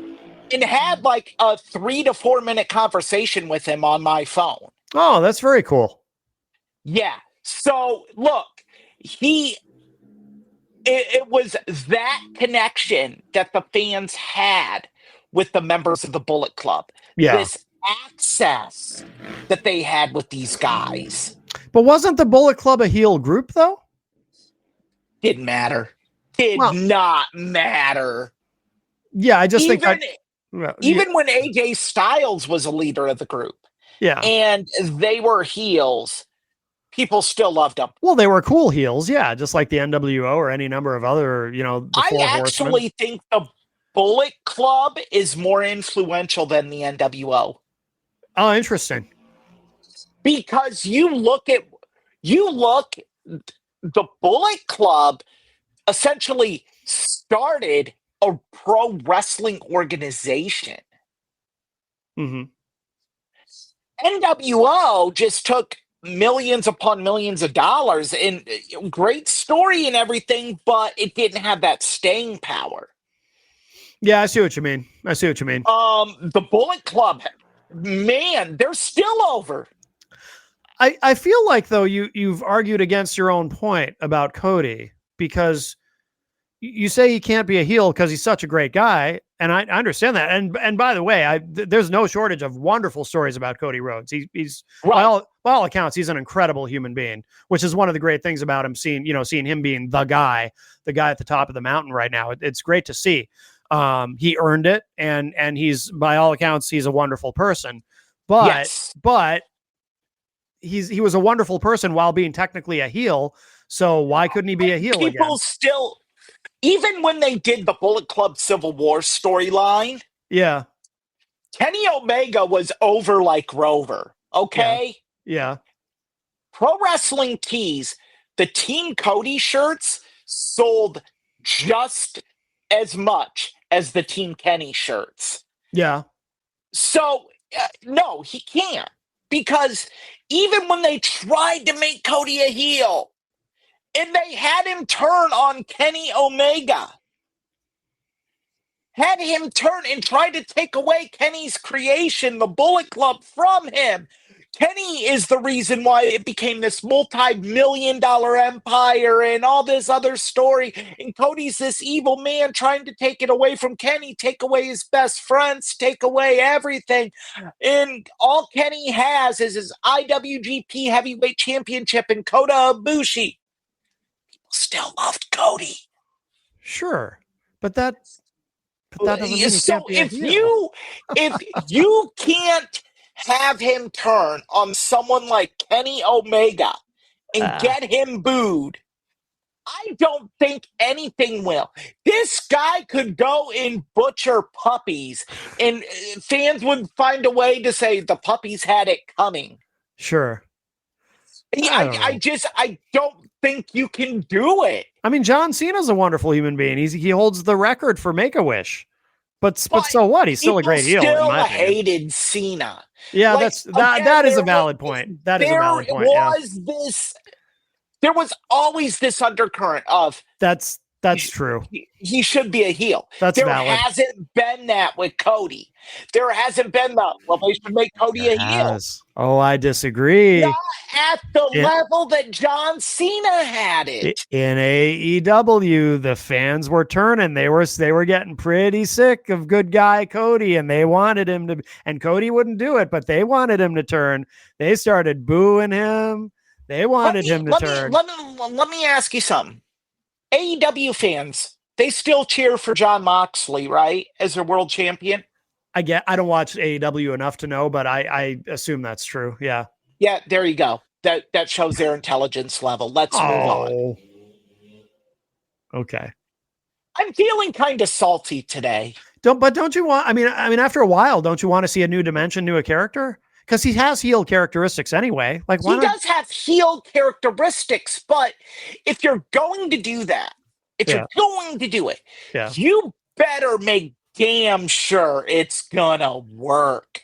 And had like a 3 to 4 minute conversation with him on my phone. Oh, that's very cool. Yeah. So look, it was that connection that the fans had with the members of the Bullet Club. Yeah. This access that they had with these guys. But wasn't the Bullet Club a heel group though? Didn't matter. Did not matter. Yeah, I just even, think even when AJ Styles was a leader of the group, yeah, and they were heels, people still loved them. Well, they were cool heels, yeah, just like the NWO or any number of other, the I Four actually Horsemen. think the Bullet Club is more influential than the NWO. Oh, interesting. Because you look, the Bullet Club essentially started a pro wrestling organization. Mm-hmm. NWO just took millions upon millions of dollars, and great story and everything, but it didn't have that staying power. Yeah, I see what you mean. The Bullet Club, man, they're still over. I feel like though you've argued against your own point about Cody, because you say he can't be a heel because he's such a great guy, and I understand that. And by the way, there's no shortage of wonderful stories about Cody Rhodes. He's right. by all accounts, he's an incredible human being, which is one of the great things about him. Seeing him being the guy at the top of the mountain right now, it's great to see. He earned it, and he's, by all accounts, he's a wonderful person. But he was a wonderful person while being technically a heel. So why couldn't he be a heel People again? still, even when they did the Bullet Club Civil War storyline, yeah, Kenny Omega was over like Rover. Okay. Yeah. Pro Wrestling Tees, the Team Cody shirts sold just as much as the Team Kenny shirts. Yeah. So, no, he can't. Because even when they tried to make Cody a heel, and they had him turn on Kenny Omega, had him turn and try to take away Kenny's creation, the Bullet Club, from him, Kenny is the reason why it became this multi-million-dollar empire and all this other story. And Cody's this evil man trying to take it away from Kenny, take away his best friends, take away everything. And all Kenny has is his IWGP Heavyweight Championship and Kota Ibushi. Still loved Cody. Sure, but that doesn't mean he So can't be a if heel. you can't have him turn on someone like Kenny Omega and get him booed, I don't think anything will. This guy could go and butcher puppies, and fans would find a way to say the puppies had it coming. Sure. I don't think you can do it. I mean, John Cena's a wonderful human being. He holds the record for Make-A-Wish. But so what? He's still a great heel. Still hated Cena. Yeah, like, that is a valid point. That is a valid point. There was always this undercurrent of that's true. He should be a heel. That's valid. There hasn't been that with Cody. There hasn't been they should make Cody a heel. Oh, I disagree. Not at the level that John Cena had it. In AEW, the fans were turning. They were getting pretty sick of good guy Cody, and they wanted him to, and Cody wouldn't do it, but they wanted him to turn. They started booing him. They wanted him to turn. Let me ask you something. AEW fans, they still cheer for Jon Moxley, right? As their world champion. I don't watch AEW enough to know, but I assume that's true. Yeah. Yeah, there you go. That shows their intelligence level. Let's move on. Okay. I'm feeling kind of salty today. Don't you want, I mean, after a while, don't you want to see a new dimension to a character? Because he has heel characteristics anyway. Like, he does have heel characteristics, but if you're going to do that, you're going to do it, you better make damn sure it's gonna work.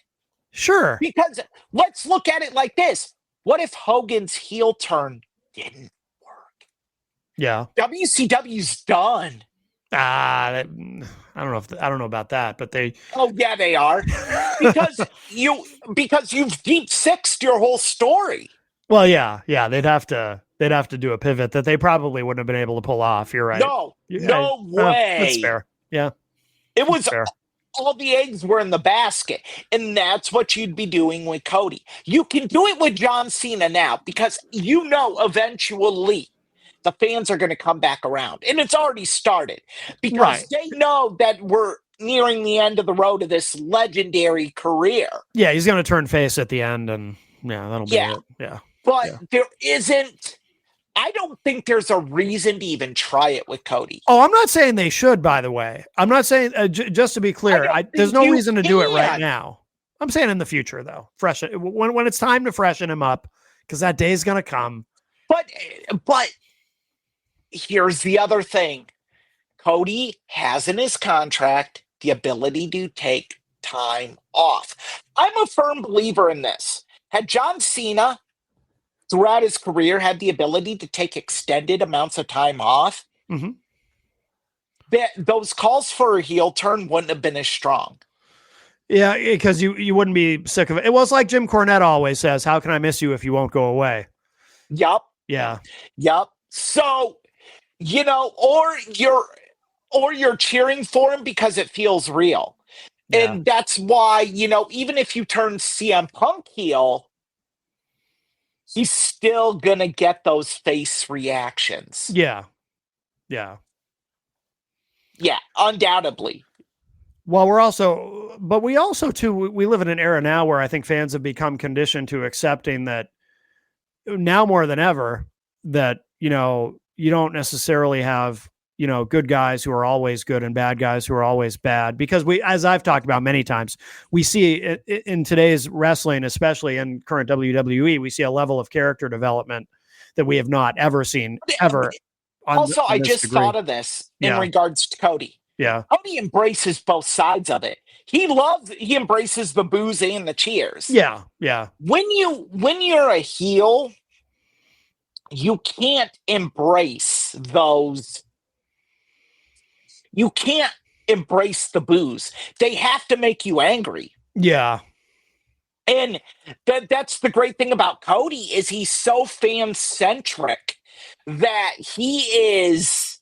Sure. Because let's look at it like this. What if Hogan's heel turn didn't work? Yeah. WCW's done. I don't know about that, but they. Oh yeah, they are. because you've deep sixed your whole story. Well, yeah, they'd have to do a pivot that they probably wouldn't have been able to pull off. You're right. No way. That's fair. Yeah. It was fair. All the eggs were in the basket, and that's what you'd be doing with Cody. You can do it with John Cena now because eventually the fans are going to come back around, and it's already started because they know that we're nearing the end of the road of this legendary career. Yeah, he's going to turn face at the end, and that'll be it. Yeah, but there isn't. I don't think there's a reason to even try it with Cody. Oh, I'm not saying they should, by the way. I'm not saying, just to be clear, there's no reason to do it right now. I'm saying in the future, though. When it's time to freshen him up, because that day's going to come. But here's the other thing. Cody has in his contract the ability to take time off. I'm a firm believer in this. Had John Cena throughout his career had the ability to take extended amounts of time off, those calls for a heel turn wouldn't have been as strong. Yeah, because you wouldn't be sick of it. It was like Jim Cornette always says, how can I miss you if you won't go away? Yup. Yeah. Yup. So, or you're cheering for him because it feels real. Yeah. And that's why, even if you turn CM Punk heel, he's still going to get those face reactions. Yeah. Yeah. Yeah, undoubtedly. Well, we live in an era now where I think fans have become conditioned to accepting that now more than ever that, you don't necessarily have, good guys who are always good and bad guys who are always bad, because as I've talked about many times, we see in today's wrestling, especially in current WWE, we see a level of character development that we have not ever seen ever. I just thought of this in regards to Cody. Yeah. Cody embraces both sides of it. He embraces the boos and the cheers. Yeah. Yeah. When you're a heel, you can't embrace those. You can't embrace the boos. They have to make you angry. Yeah. And that's the great thing about Cody is he's so fan centric that he is.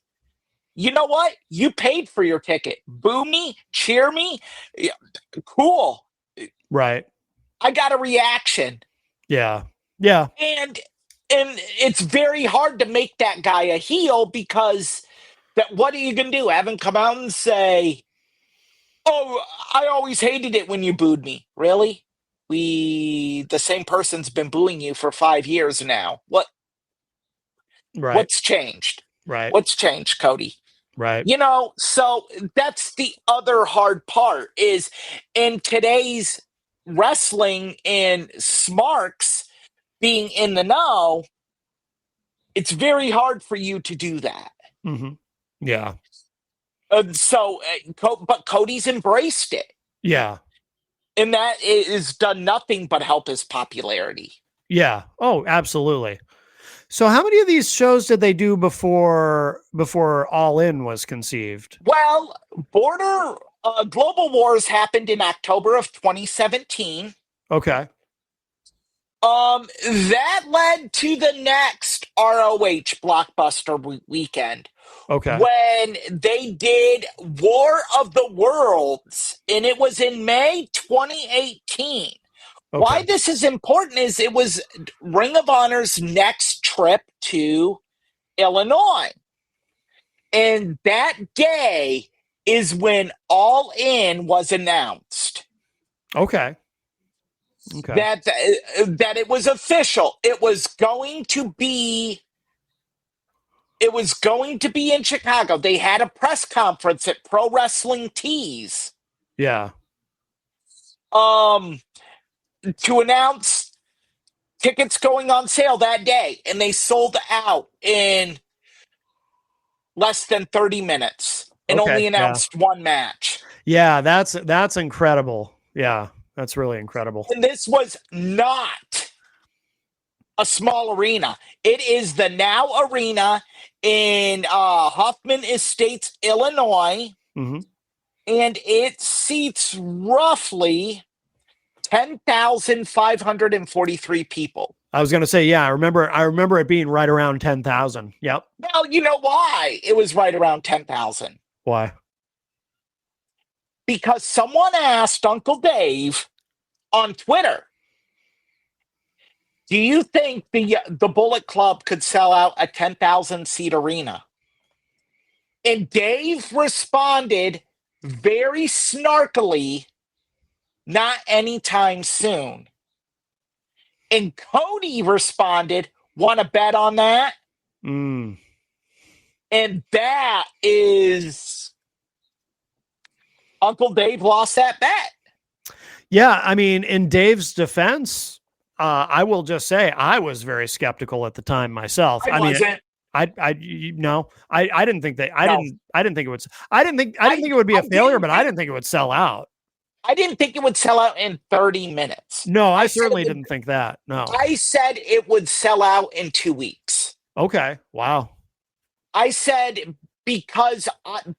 You know what? You paid for your ticket. Boo me, cheer me. Yeah, cool. Right. I got a reaction. Yeah. Yeah. And it's very hard to make that guy a heel because that what are you gonna do? Have him come out and say, "Oh, I always hated it when you booed me." Really? The same person's been booing you for 5 years now. Right. What's changed? Right. What's changed, Cody? Right. So that's the other hard part is in today's wrestling and smarks being in the know, it's very hard for you to do that. Mm-hmm. Yeah. But Cody's embraced it. Yeah. And that is done nothing but help his popularity. Yeah. Oh, absolutely. So how many of these shows did they do before All In was conceived? Well, Global Wars happened in October of 2017. Okay. That led to the next ROH blockbuster weekend. Okay. When they did War of the Worlds, and it was in May 2018. Okay. Why this is important is it was Ring of Honor's next trip to Illinois. And that day is when All In was announced. Okay. Okay. That it was official. It was going to be in Chicago. They had a press conference at Pro Wrestling Tees. Yeah. To announce tickets going on sale that day, and they sold out in less than 30 minutes and only announced one match. Yeah, that's incredible. Yeah, that's really incredible. And this was not a small arena. It is the Now Arena in Hoffman Estates, Illinois, Mm-hmm. and it seats roughly 10,543 people. I was going to say, yeah, I remember it being right around 10,000. Yep. Well, you know why it was right around 10,000? Why? Because someone asked Uncle Dave on Twitter, do you think the Bullet Club could sell out a 10,000 seat arena? And Dave responded very snarkily, not anytime soon. And Cody responded, want to bet on that? Mm. And that is Uncle Dave lost that bet. Yeah, I mean, in Dave's defense, I will just say I was very skeptical at the time myself. I wasn't. I didn't think that. I didn't think it would. I didn't think it would be a failure, but I didn't think it would sell out. I didn't think it would sell out in 30 minutes. No, I certainly didn't think that. No. I said it would sell out in 2 weeks. Okay. Wow. I said because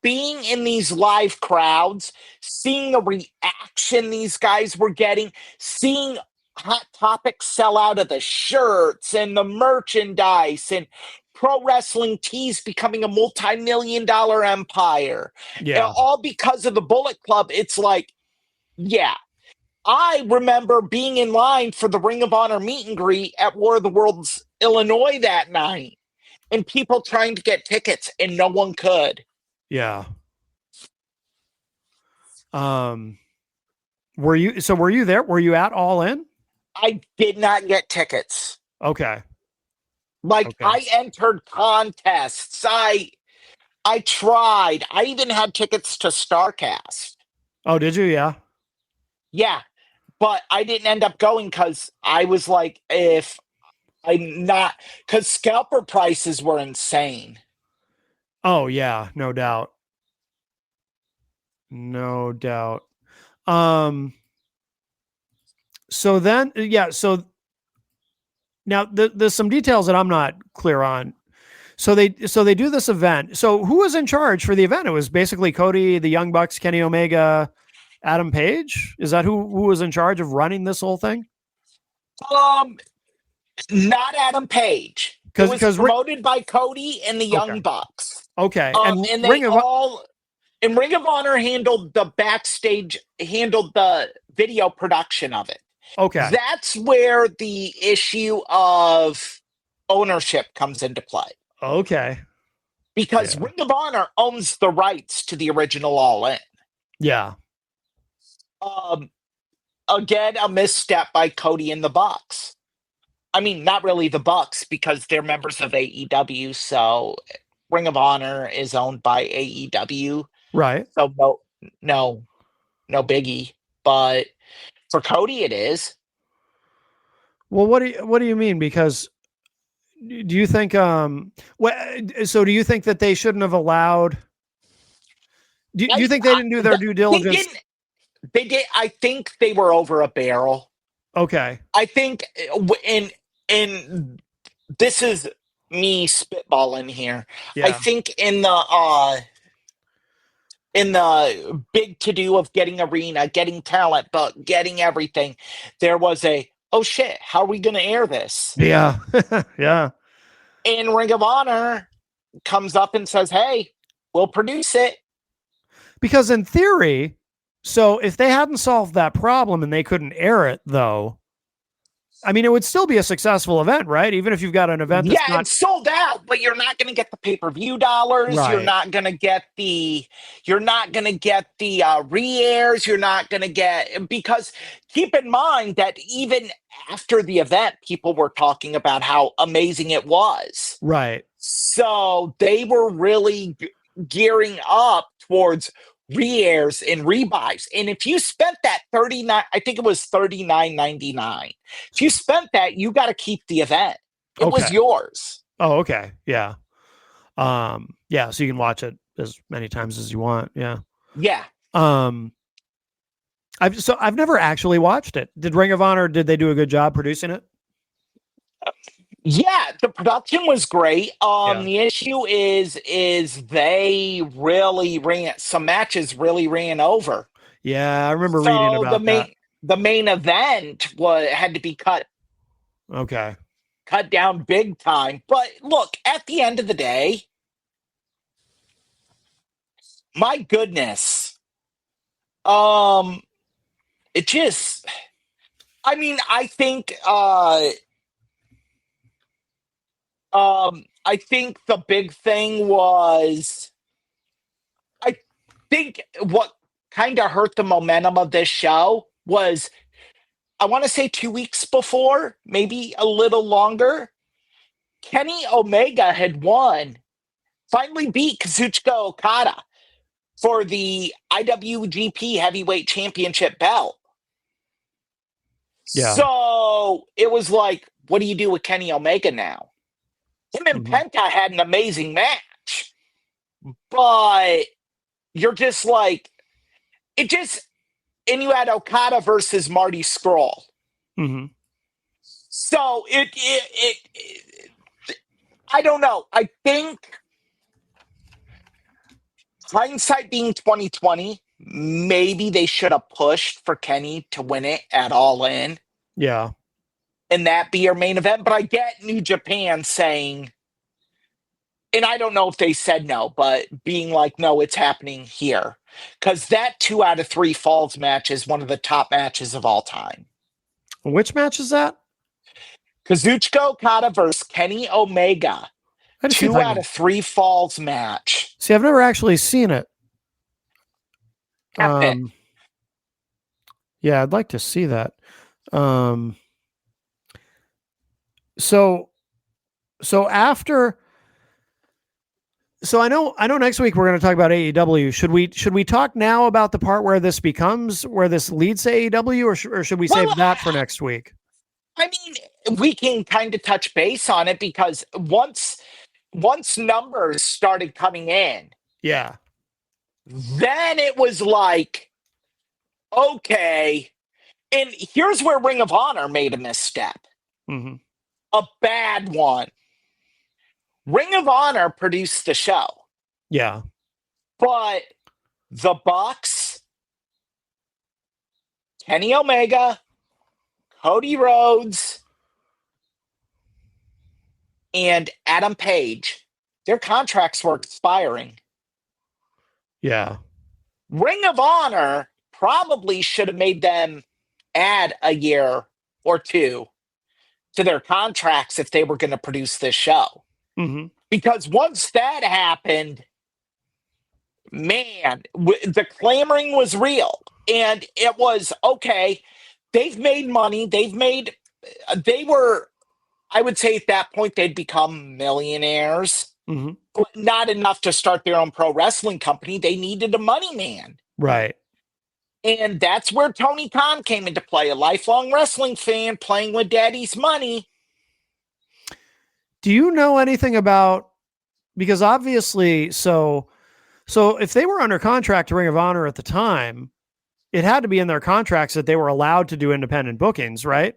being in these live crowds, seeing the reaction these guys were getting, seeing Hot Topic sell out of the shirts and the merchandise and Pro Wrestling Tees becoming a multi-million-dollar empire. Yeah. All because of the Bullet Club. It's like, yeah. I remember being in line for the Ring of Honor meet and greet at War of the Worlds, Illinois that night, and people trying to get tickets, and no one could. Yeah. Were you there? Were you at All In? I did not get tickets. Okay. I entered contests. I tried. I even had tickets to StarCast. Oh, did you? Yeah. Yeah. But I didn't end up going because I was like, because scalper prices were insane. Oh, yeah. No doubt. No doubt. So then, yeah. So now there's some details that I'm not clear on. So they do this event. So who was in charge for the event? It was basically Cody, the Young Bucks, Kenny Omega. Adam Page? Is that who was in charge of running this whole thing? Not Adam Page. It was Because promoted by Cody and the Young Bucks. okay, and And they all and Ring of Honor handled the backstage, handled the video production of it. okay, That's where the issue of ownership comes into play. okay, Because Yeah. Ring of Honor owns the rights to the original All In. yeah, Again, a misstep by Cody and the Bucks. I mean, not really the Bucks because they're members of AEW. So Ring of Honor is owned by AEW. right. So no biggie. But for Cody, it is. Well, what do you mean? Because do you think so do you think that they shouldn't have allowed? Do you think they didn't do their due diligence? They did. I think they were over a barrel. Okay. I think in this is me spitballing here. Yeah. I think in the big to do of getting arena, getting talent, but getting everything, there was oh shit, how are we going to air this? Yeah. Yeah. And Ring of Honor comes up and says, hey, we'll produce it. Because in theory, so if they hadn't solved that problem and they couldn't air it, though, I mean, it would still be a successful event, right? Even if you've got an event that's not it's sold out, but you're not going to get the pay-per-view dollars. Right. You're not going to get the re-airs. You're not going to get, because keep in mind that even after the event, people were talking about how amazing it was. right. So they were really gearing up towards re-airs and rebuys. And if you spent that $39, I think it was $39.99. If you spent that, you got to keep the event. It was yours. Oh, okay. Yeah. Yeah, so you can watch it as many times as you want. Yeah. Yeah. I've never actually watched it. Did Ring of Honor, did they do a good job producing it? Yeah, the production was great. The issue is they really some matches really ran over. Yeah, I remember reading about that. The main event had to be cut down big time. But look, at the end of the day, my goodness, it just, I mean, I think the big thing was, I think what kind of hurt the momentum of this show was, I want to say 2 weeks before, maybe a little longer, Kenny Omega had finally beat Kazuchika Okada for the IWGP Heavyweight Championship belt. Yeah. So it was like, what do you do with Kenny Omega now? Him and Penta had an amazing match, but you're just like, and you had Okada versus Marty Scurll. Mm-hmm. So I don't know. I think hindsight being 2020, maybe they should have pushed for Kenny to win it at All In. Yeah. And that be your main event. But I get New Japan saying, and I don't know if they said no, but being like, no, it's happening here. Because that 2 out of 3 falls match is one of the top matches of all time. Which match is that? Kazuchika Okada versus Kenny Omega. 2 out of 3 falls match. See, I've never actually seen it. Yeah, I'd like to see that. So after, so I know next week we're going to talk about AEW. Should we talk now about the part where this leads to AEW, or should we save that for next week? I mean, we can kind of touch base on it because once numbers started coming in, yeah, then it was like, okay. And here's where Ring of Honor made a misstep. Mm-hmm. A bad one. Ring of Honor produced the show. Yeah. But the Bucks Kenny Omega, Cody Rhodes, and Adam Page, their contracts were expiring. Yeah. Ring of Honor probably should have made them add a year or two to their contracts if they were going to produce this show. Mm-hmm. Because once that happened, man, the clamoring was real. And it was, okay, they've made money. They were, I would say at that point, they'd become millionaires, Mm-hmm. but not enough to start their own pro wrestling company. They needed a money man. Right. And that's where Tony Khan came into play, a lifelong wrestling fan playing with daddy's money. Do you know anything about, because obviously, so if they were under contract to Ring of Honor at the time, it had to be in their contracts that they were allowed to do independent bookings, right?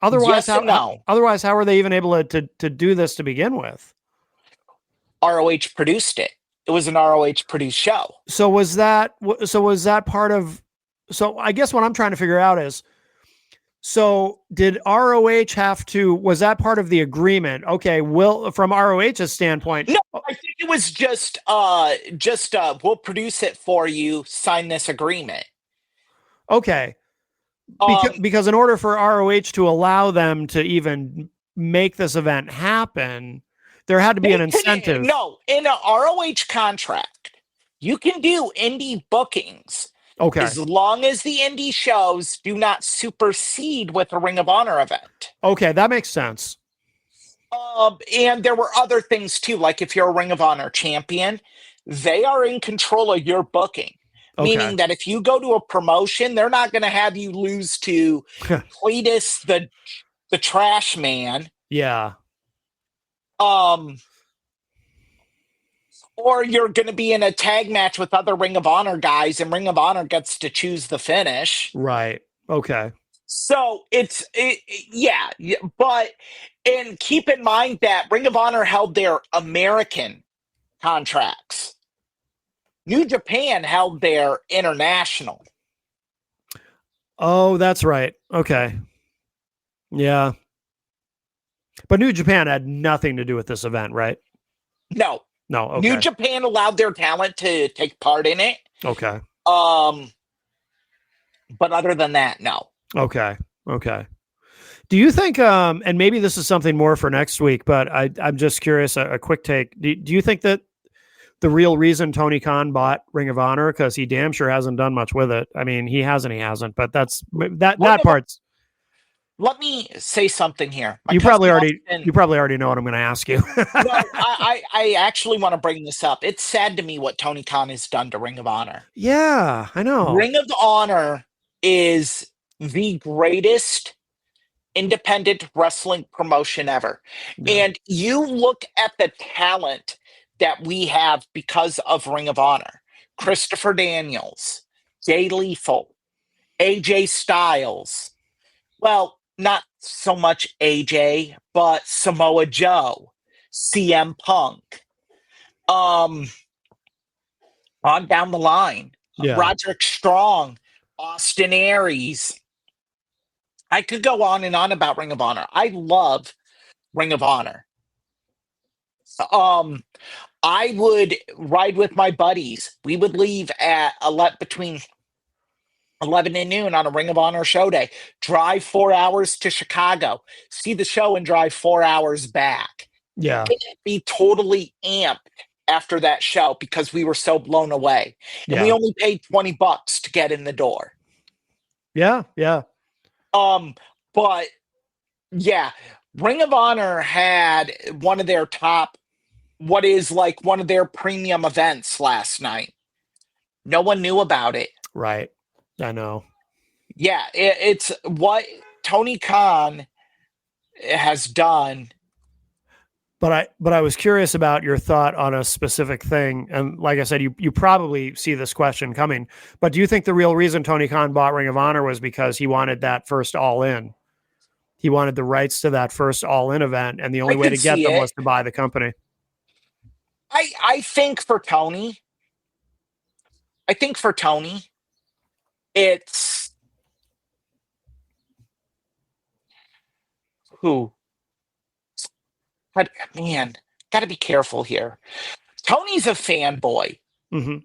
Otherwise, Yes and no. Otherwise, how were they even able to do this to begin with? ROH produced it. It was an ROH produced show. So was that part of? So I guess what I'm trying to figure out is, so did ROH have to? Was that part of the agreement? Okay, from ROH's standpoint, No, I think it was just we'll produce it for you. Sign this agreement. Okay. Because in order for ROH to allow them to even make this event happen, there had to be an incentive. No, in a ROH contract, you can do indie bookings. Okay. As long as the indie shows do not supersede with a Ring of Honor event. Okay, that makes sense. And there were other things too, like if you're a Ring of Honor champion, they are in control of your booking. Okay. Meaning that if you go to a promotion, they're not going to have you lose to Cletus the trash man. Yeah. Or you're going to be in a tag match with other Ring of Honor guys, and Ring of Honor gets to choose the finish. Right. Okay. So yeah. But, and keep in mind that Ring of Honor held their American contracts. New Japan held their international. Oh, that's right. Okay. Yeah. But New Japan had nothing to do with this event, right? No. Okay. New Japan allowed their talent to take part in it. Okay. But other than that, no. Okay. Do you think, and maybe this is something more for next week, but I'm just curious, a quick take. Do you think that the real reason Tony Khan bought Ring of Honor, because he damn sure hasn't done much with it? I mean, he hasn't, but that part's. Let me say something here. You probably already know what I'm going to ask you. No, I actually want to bring this up. It's sad to me what Tony Khan has done to Ring of Honor. Yeah, I know. Ring of Honor is the greatest independent wrestling promotion ever. Yeah. And you look at the talent that we have because of Ring of Honor. Christopher Daniels, Jay Lethal, AJ Styles. Well, not so much AJ, but Samoa Joe, CM Punk. On down the line. Yeah. Roderick Strong, Austin Aries. I could go on and on about Ring of Honor. I love Ring of Honor. I would ride with my buddies. We would leave at between 11 and noon on a Ring of Honor show day, drive 4 hours to Chicago, see the show and drive 4 hours back. Yeah. Be totally amped after that show because we were so blown away. And we only paid $20 to get in the door. Yeah. But yeah, Ring of Honor had one of their premium events last night. No one knew about it. Right. I know. Yeah, it's what Tony Khan has done. But I was curious about your thought on a specific thing. And like I said, you probably see this question coming, but do you think the real reason Tony Khan bought Ring of Honor was because he wanted that first All In? He wanted the rights to that first All In event, and the only way to get them was to buy the company. I think for Tony, It's who? But man, got to be careful here. Tony's a fanboy Hmm.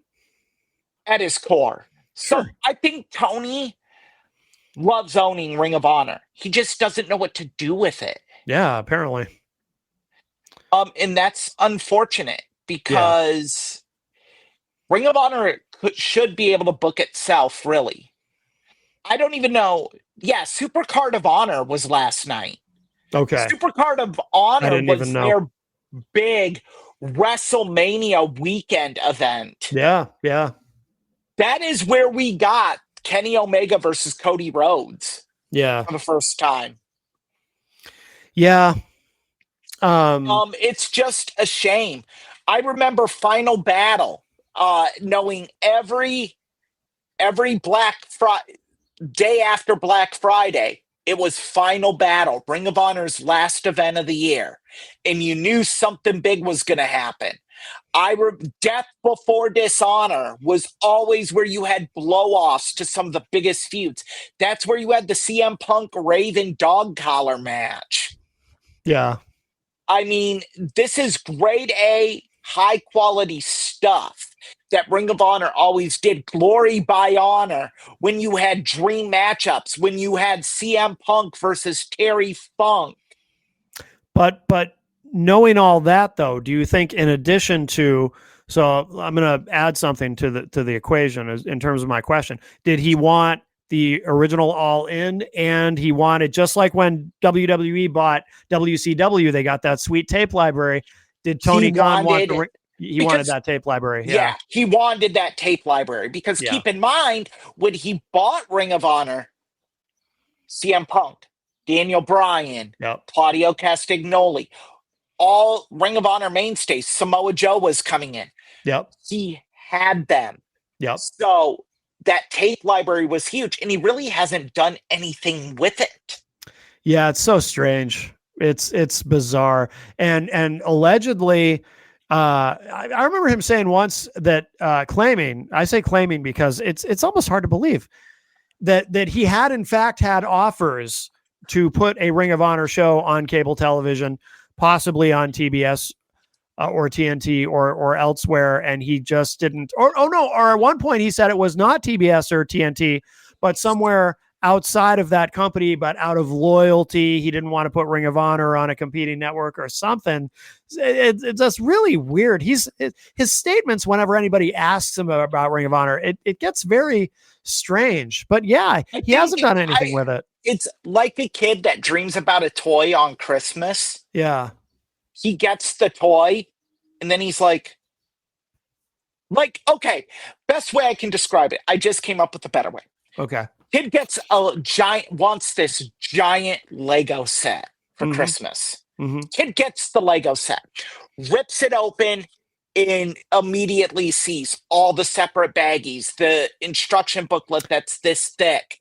at his core. So Sure. I think Tony loves owning Ring of Honor. He just doesn't know what to do with it. Yeah, apparently. And that's unfortunate Yeah. because Ring of Honor should be able to book itself, really. I don't even know. Yeah, Supercard of Honor was last night. Okay. Supercard of I Honor didn't even was know. their big WrestleMania weekend event. Yeah. Yeah. That is where we got Kenny Omega versus Cody Rhodes Yeah. for the first time. Yeah. It's just a shame. I remember Final Battle, knowing every Black Friday day after Black Friday, it was Final Battle, Ring of Honor's last event of the year, and you knew something big was going to happen. Death Before Dishonor was always where you had blow-offs to some of the biggest feuds. That's where you had the CM Punk Raven dog collar match. Yeah. I mean, this is grade A, high quality stuff that Ring of Honor always did. Glory by Honor, when you had dream matchups, when you had CM Punk versus Terry Funk. But knowing all that though, do you think in addition to, so I'm going to add something to the equation in terms of my question. Did he want the original All In, and he wanted, just like when WWE bought WCW, they got that sweet tape library. Did Tony Khan want he wanted that tape library? Yeah, he wanted that tape library because keep in mind, when he bought Ring of Honor, CM Punk, Daniel Bryan, Claudio Castagnoli, all Ring of Honor mainstays, Samoa Joe was coming in. Yep. He had them. Yep. So that tape library was huge, and he really hasn't done anything with it. Yeah, it's so strange. It's bizarre. And allegedly, I remember him saying once that claiming, I say claiming because it's almost hard to believe that he had in fact had offers to put a Ring of Honor show on cable television, possibly on TBS or TNT or elsewhere, and he just didn't. Or at one point he said it was not TBS or TNT, but somewhere outside of that company, but out of loyalty, he didn't want to put Ring of Honor on a competing network or something. It's just really weird. His statements, whenever anybody asks him about Ring of Honor, it gets very strange. But yeah, he hasn't done anything with it. It's like a kid that dreams about a toy on Christmas. Yeah. He gets the toy, and then he's like, okay, best way I can describe it. I just came up with a better way. Okay. Kid gets wants this giant Lego set for Christmas. Kid gets the Lego set, rips it open, and immediately sees all the separate baggies, the instruction booklet that's this thick.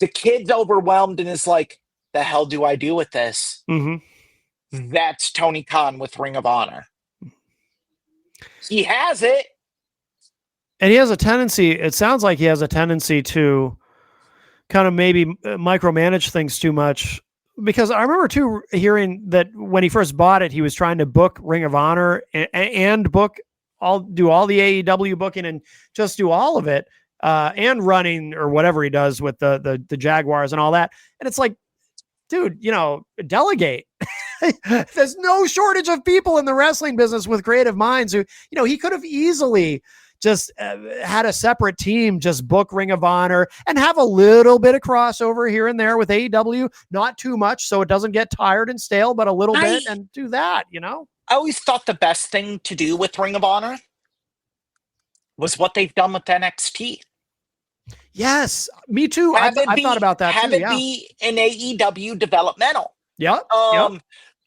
The kid's overwhelmed and is like, the hell do I do with this? That's Tony Khan with Ring of Honor. He has it. And he has a tendency, it sounds like he has a tendency to kind of maybe micromanage things too much, because I remember too hearing that when he first bought it, he was trying to book Ring of Honor and do all the AEW booking and just do all of it, and running or whatever he does with the Jaguars and all that. And it's like, dude, delegate. There's no shortage of people in the wrestling business with creative minds who, he could have easily just had a separate team, just book Ring of Honor and have a little bit of crossover here and there with AEW, not too much so it doesn't get tired and stale, but a little bit, and do that, I always thought the best thing to do with Ring of Honor was what they've done with NXT. Yes, me too. I thought about that have too. Have it be an AEW developmental. Yep.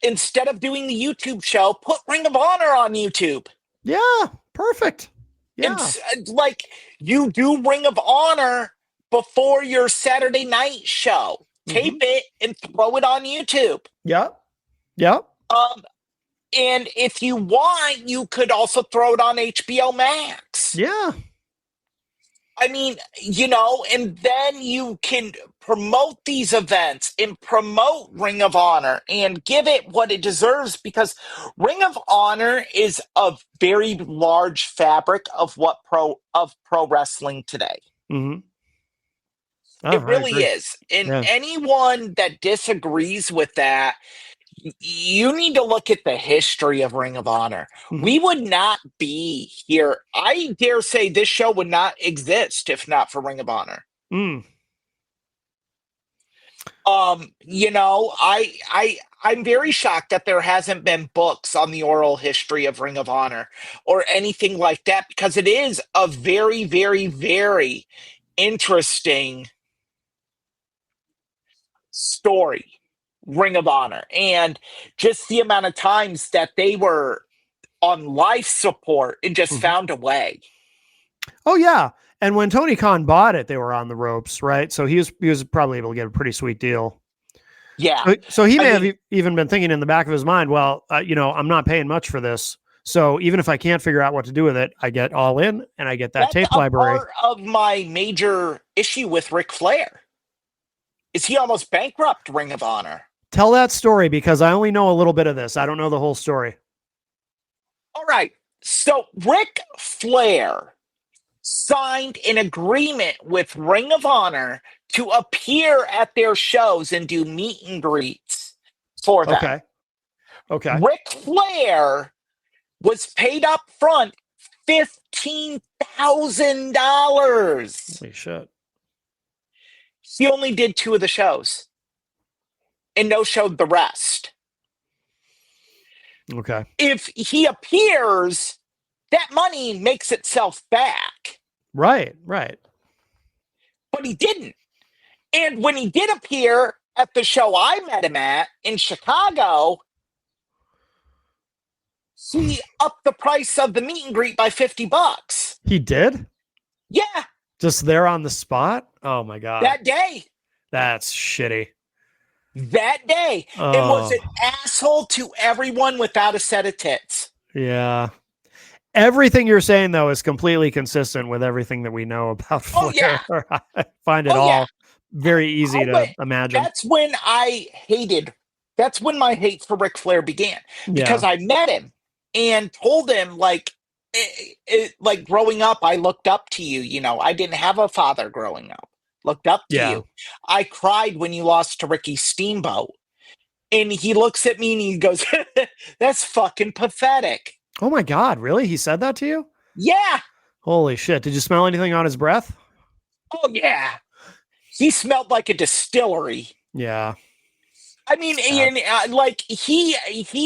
Instead of doing the YouTube show, put Ring of Honor on YouTube. Yeah, perfect. Yeah. It's like you do Ring of Honor before your Saturday night show. Tape it and throw it on YouTube. Yep. And if you want, you could also throw it on HBO Max. Yeah. I mean, and then you can promote these events and promote Ring of Honor and give it what it deserves, because Ring of Honor is a very large fabric of pro wrestling today. Mm-hmm. Oh, It I really agree. is. And Yeah. anyone that disagrees with that, you need to look at the history of Ring of Honor. Mm-hmm. We would not be here. I dare say this show would not exist if not for Ring of Honor. Mm. I'm very shocked that there hasn't been books on the oral history of Ring of Honor or anything like that, because it is a very, very, very interesting story, Ring of Honor, and just the amount of times that they were on life support and just Mm-hmm. found a way. Oh yeah. And when Tony Khan bought it, they were on the ropes, right? So he was probably able to get a pretty sweet deal. Yeah. So he I may mean, have even been thinking in the back of his mind, well, I'm not paying much for this. So even if I can't figure out what to do with it, I get All In and I get that that's tape a library. part of my major issue with Ric Flair. Is he almost bankrupt Ring of Honor? Tell that story, because I only know a little bit of this. I don't know the whole story. All right. So Ric Flair signed an agreement with Ring of Honor to appear at their shows and do meet and greets for them. Okay. Ric Flair was paid up front $15,000. Holy shit. He only did 2 of the shows and no showed the rest. Okay. If he appears, that money makes itself back. Right. But he didn't. And when he did appear at the show I met him at in Chicago, he upped the price of the meet and greet by $50. He did? Yeah. Just there on the spot? Oh my God. That day. That's shitty. That day. Oh. It was an asshole to everyone without a set of tits. Yeah. Everything you're saying, though, is completely consistent with everything that we know about Flair. Oh, yeah. I find it all very easy to imagine. That's when my hate for Ric Flair began. Because I met him and told him, like growing up, I looked up to you. I didn't have a father growing up. Looked up to you. I cried when you lost to Ricky Steamboat. And he looks at me and he goes, that's fucking pathetic. Oh my God, really? He said that to you? Yeah. Holy shit. Did you smell anything on his breath? Oh, yeah. He smelled like a distillery. Yeah. I mean, he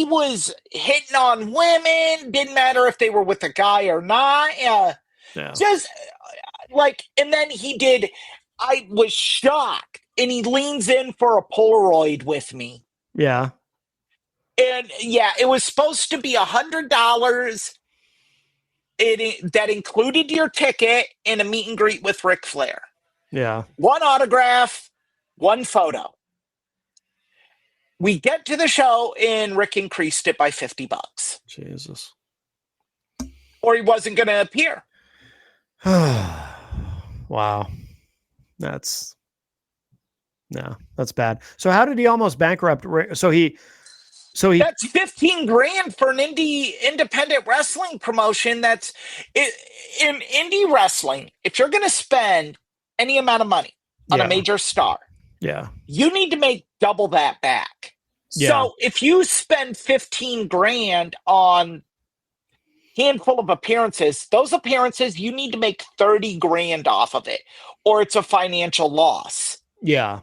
was hitting on women. Didn't matter if they were with a guy or not. Just and then he did. I was shocked, and he leans in for a Polaroid with me. Yeah. And it was supposed to be $100. That included your ticket and a meet and greet with Ric Flair. Yeah. 1 autograph, 1 photo. We get to the show and Rick increased it by $50. Jesus. Or he wasn't going to appear. Wow. That's bad. So how did he almost bankrupt? So he that's $15,000 for an independent wrestling promotion. That's in indie wrestling. If you're going to spend any amount of money on a major star, you need to make double that back. So if you spend $15,000 on handful of appearances, those appearances, you need to make $30,000 off of it, or it's a financial loss. Yeah.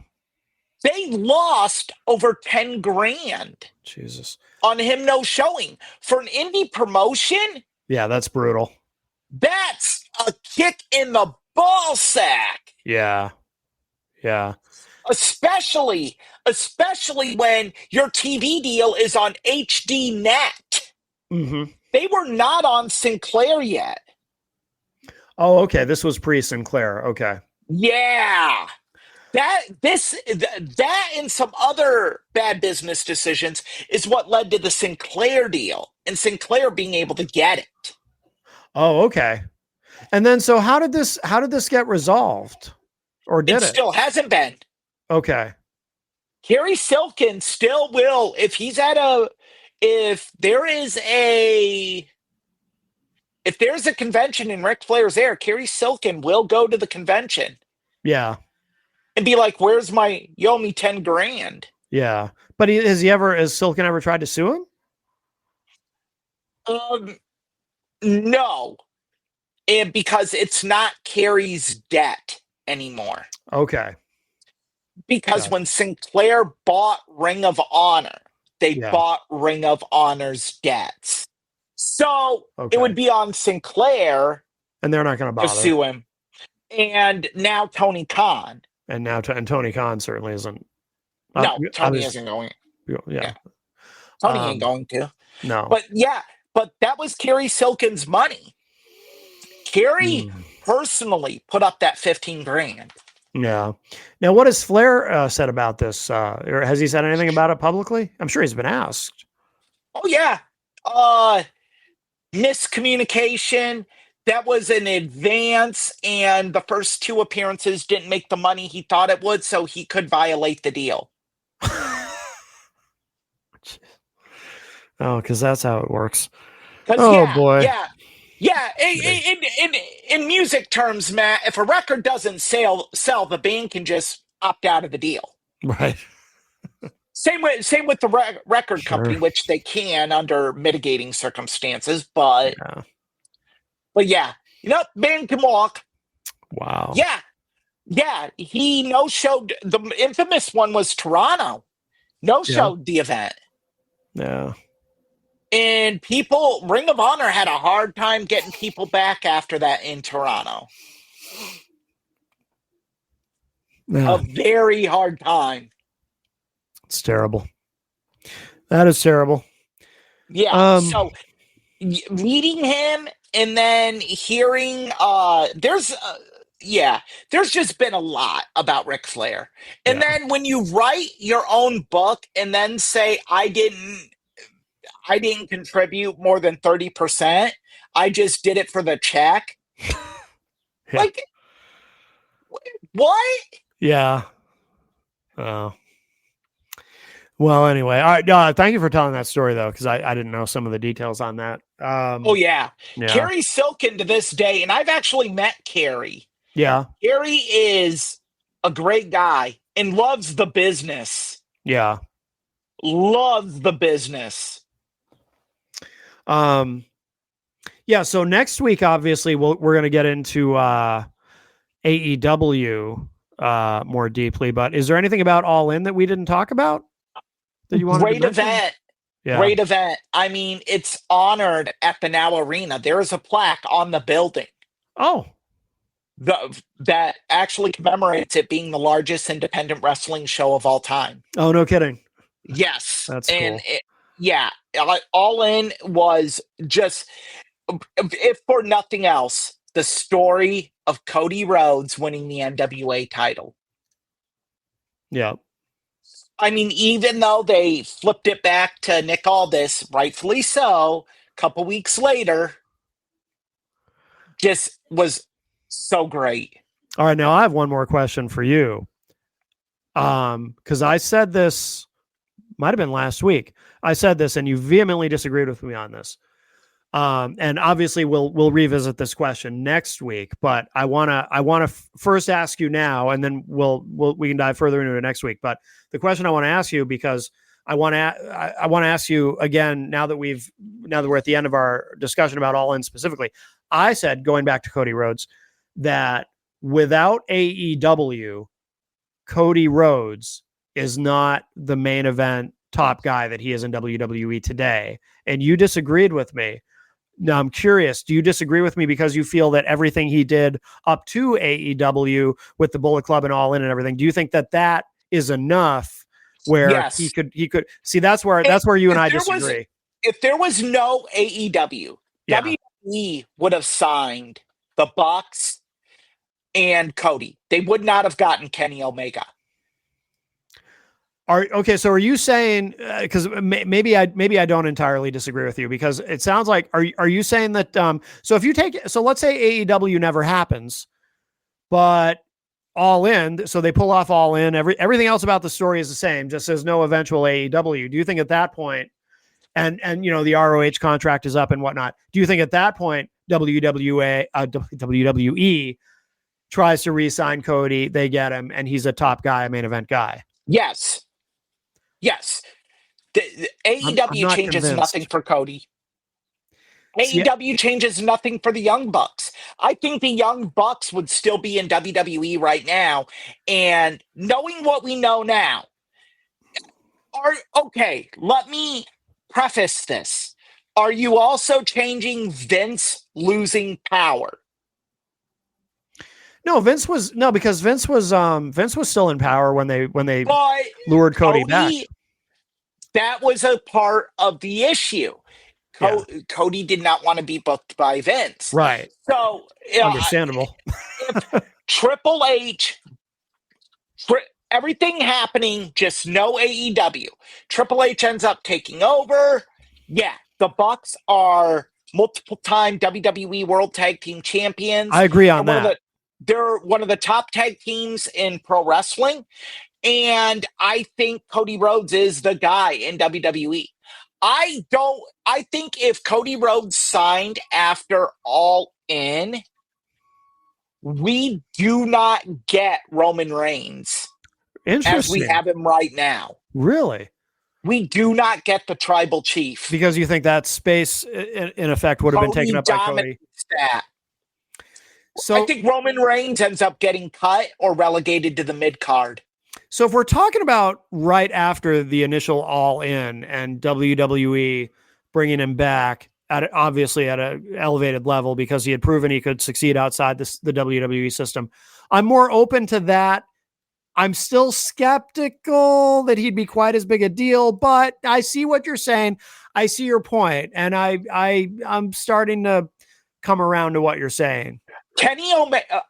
They lost over $10,000. Jesus. On him no showing. For an indie promotion? Yeah, that's brutal. That's a kick in the ball sack. Yeah. Yeah. Especially when your TV deal is on HD Net. Mm-hmm. They were not on Sinclair yet. Oh, okay. This was pre-Sinclair. Okay. Yeah. That and some other bad business decisions is what led to the Sinclair deal and Sinclair being able to get it. Oh, okay. And then, so how did this get resolved, or It did it? still hasn't been. Okay. Kerry Silkin still will, if there's a convention and Ric Flair's there, Kerry Silkin will go to the convention Yeah. and be like, "Where's my, you owe me 10 grand?" Yeah. But has Silkin ever tried to sue him? No, and because it's not Kerry's debt anymore. Okay. Because Gotcha. when Sinclair bought Ring of Honor, they Yeah. bought Ring of Honor's debts. So Okay. it would be on Sinclair And they're not going to to bother. sue him. And now Tony Khan. And now, and Tony Khan certainly isn't. No, Tony isn't going. Yeah. Tony ain't going to. No. But yeah, but that was Kerry Silkin's money. Kerry personally put up that 15 grand. Yeah. Now, what has Flair said about this? Or has he said anything about it publicly? I'm sure he's been asked. Oh yeah. Miscommunication. That was in advance, and the first 2 appearances didn't make the money he thought it would, so he could violate the deal. Oh, because that's how it works. Boy. Yeah. In music terms, Matt, if a record doesn't sell, the band can just opt out of the deal. Right. Same with the record company, which they can under mitigating circumstances. But yeah, band can walk. Wow. Yeah. He no-showed. The infamous one was Toronto. No-showed the event. Yeah. And Ring of Honor had a hard time getting people back after that in Toronto. Yeah. A very hard time. It's terrible. That is terrible. Yeah. So meeting him and then hearing, there's just been a lot about Ric Flair. And then when you write your own book and then say, I didn't contribute more than 30%. I just did it for the check. Like, what? Yeah. Oh. Well, anyway, all right. Thank you for telling that story, though, because I didn't know some of the details on that. Kerry Silkin to this day, and I've actually met Kerry. Yeah. Kerry is a great guy and loves the business. Yeah. Loves the business. Yeah, so next week, obviously, we're going to get into AEW more deeply, but is there anything about All In that we didn't talk about that you wanted to mention? Event. Yeah. Great event. I mean, it's honored at the Now Arena. There is a plaque on the building. Oh. That actually commemorates it being the largest independent wrestling show of all time. Oh, no kidding. Yes. That's cool. All In was just, if for nothing else, the story of Cody Rhodes winning the NWA title. Yeah. I mean, even though they flipped it back to Nick Aldis, rightfully so, a couple weeks later, just was so great. All right, now I have one more question for you. Because I said this, might have been last week. I said this, and you vehemently disagreed with me on this. And obviously, we'll revisit this question next week. But I wanna first ask you now, and then we can dive further into it next week. But the question I want to ask you, because I want to ask you again now that we're at the end of our discussion about All In specifically. I said, going back to Cody Rhodes, that without AEW, Cody Rhodes is not the main event top guy that he is in WWE today. And you disagreed with me. Now, I'm curious, do you disagree with me because you feel that everything he did up to AEW with the Bullet Club and All In and everything, do you think that is enough where he could see? That's where you and I disagree. If there was no AEW, WWE would have signed the Bucks and Cody. They would not have gotten Kenny Omega. So are you saying, because maybe I don't entirely disagree with you, because it sounds like, are you saying that, so if you take, so let's say AEW never happens, but All In, so they pull off All In, everything else about the story is the same, just as no eventual AEW. Do you think at that point, and the ROH contract is up and whatnot, do you think at that point WWE tries to re-sign Cody, they get him, and he's a top guy, a main event guy? Yes. The I'm AEW not changes convinced. nothing for Cody. See, AEW changes nothing for the Young Bucks. I think the Young Bucks would still be in WWE right now. And knowing what we know now, let me preface this. Are you also changing Vince losing power? no, because Vince was still in power when they But lured Cody back. That was a part of the issue. Cody did not want to be booked by Vince. Right. So understandable. If Triple H, everything happening, just no AEW. Triple H ends up taking over. Yeah, the Bucks are multiple-time WWE World Tag Team Champions. I agree on that. They're one of the top tag teams in pro wrestling. And I think Cody Rhodes is the guy in WWE. I think if Cody Rhodes signed after All In, we do not get Roman Reigns as we have him right now. Really? We do not get the tribal chief. Because you think that space, in effect, would have been taken up by Cody? That. So I think Roman Reigns ends up getting cut or relegated to the mid-card. So if we're talking about right after the initial All In and WWE bringing him back, obviously at an elevated level because he had proven he could succeed outside the WWE system, I'm more open to that. I'm still skeptical that he'd be quite as big a deal, but I see what you're saying. I see your point, and I'm starting to come around to what you're saying. Kenny Omega,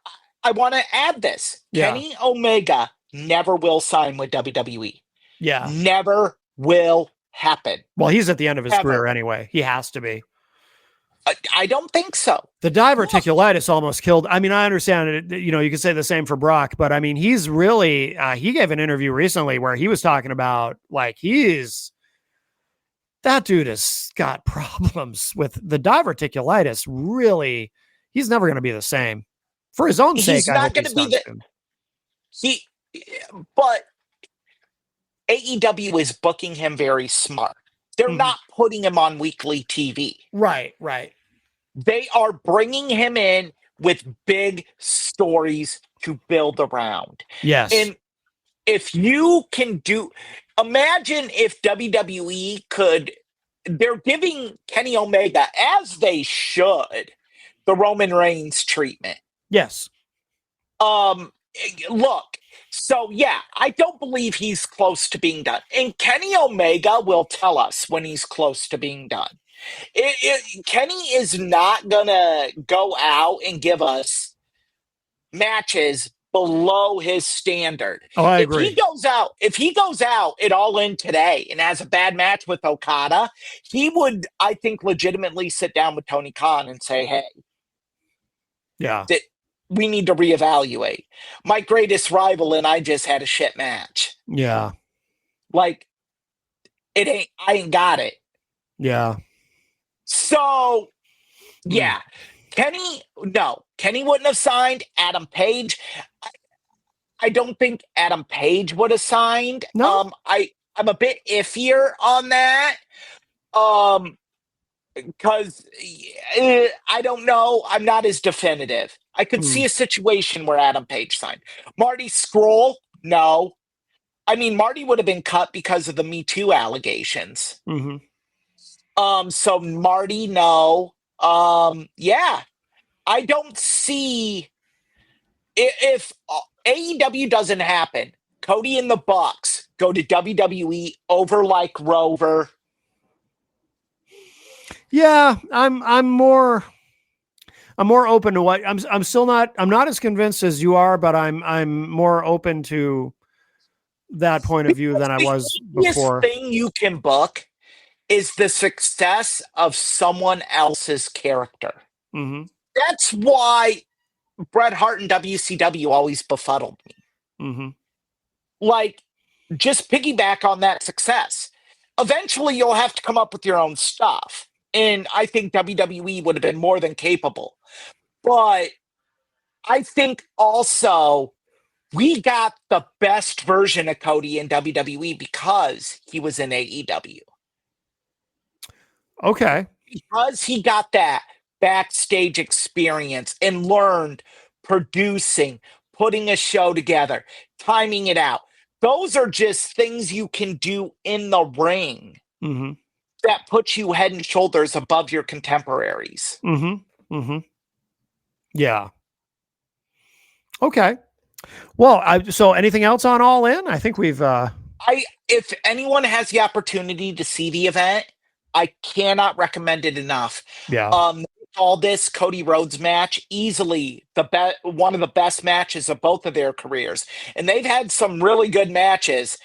I want to add this. Yeah. Kenny Omega never will sign with WWE. Yeah. Never will happen. Well, he's at the end of his career anyway. He has to be. I don't think so. The diverticulitis almost killed. I mean, I understand it. You can say the same for Brock, but I mean, he's really, he gave an interview recently where he was talking about that dude has got problems with the diverticulitis. Really, he's never going to be the same for his own sake. He's not going to be but AEW is booking him very smart. They're not putting him on weekly TV. Right. They are bringing him in with big stories to build around. Yes. And if you can imagine if WWE they're giving Kenny Omega, as they should, the Roman Reigns treatment. Yes. Look, so yeah, I don't believe he's close to being done. And Kenny Omega will tell us when he's close to being done. Kenny is not going to go out and give us matches below his standard. Oh, I agree. If he goes out at All In today and has a bad match with Okada, he would, I think, legitimately sit down with Tony Khan and say, hey, yeah, we need to reevaluate. My greatest rival and I just had a shit match. Yeah. I ain't got it. Yeah. So, yeah. Kenny wouldn't have signed. Adam Page, I don't think Adam Page would have signed. No. I'm a bit iffier on that. Because I don't know. I'm not as definitive. I could see a situation where Adam Page signed. Marty Scurll, no. I mean, Marty would have been cut because of the Me Too allegations. So Marty, no. Yeah. I don't see if AEW doesn't happen, Cody and the Bucks go to WWE over like Rover. Yeah, I'm more open to what I'm not as convinced as you are, but I'm more open to that point of view than I was The easiest before. thing you can book is the success of someone else's character. Mm-hmm. That's why Bret Hart and WCW always befuddled me. Mm-hmm. Like, just piggyback on that success. Eventually, you'll have to come up with your own stuff. And I think WWE would have been more than capable. But I think also we got the best version of Cody in WWE because he was in AEW. Okay. Because he got that backstage experience and learned producing, putting a show together, timing it out. Those are just things you can do in the ring Mm-hmm. that puts you head and shoulders above your contemporaries. Mm-hmm. Mm-hmm. Yeah. Okay. Well, so anything else on All In? I think we've If anyone has the opportunity to see the event, I cannot recommend it enough. yeah. All this Cody Rhodes match, easily one of the best matches of both of their careers, and they've had some really good matches.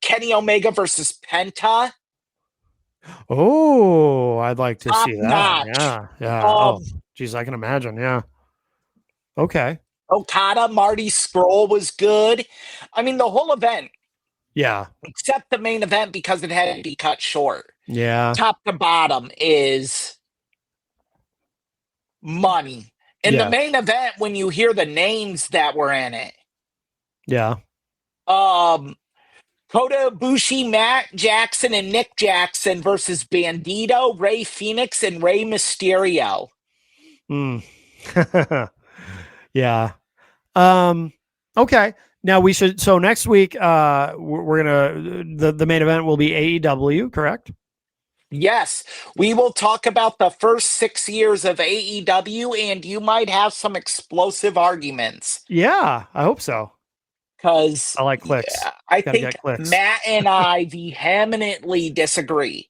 Kenny Omega versus Penta, Oh, I'd like to top see that. notch. Yeah. Yeah. Um, Oh, geez, I can imagine. Yeah. Okay. Okada, Marty Scurll was good. I mean, the whole event, Yeah. except the main event because it had to be cut short. Yeah. Top to bottom is money. In the Yeah. main event, when you hear the names that were in it, Yeah. Kota Ibushi, Matt Jackson, and Nick Jackson versus Bandito, Rey Fenix, and Rey Mysterio. Mm. yeah. Okay. Now we should. So next week, we're gonna the main event will be AEW, correct? Yes, we will talk about the first 6 years of AEW, and you might have some explosive arguments. Yeah, I hope so. Because I like clicks. I Gotta think get clicks. Matt and I vehemently disagree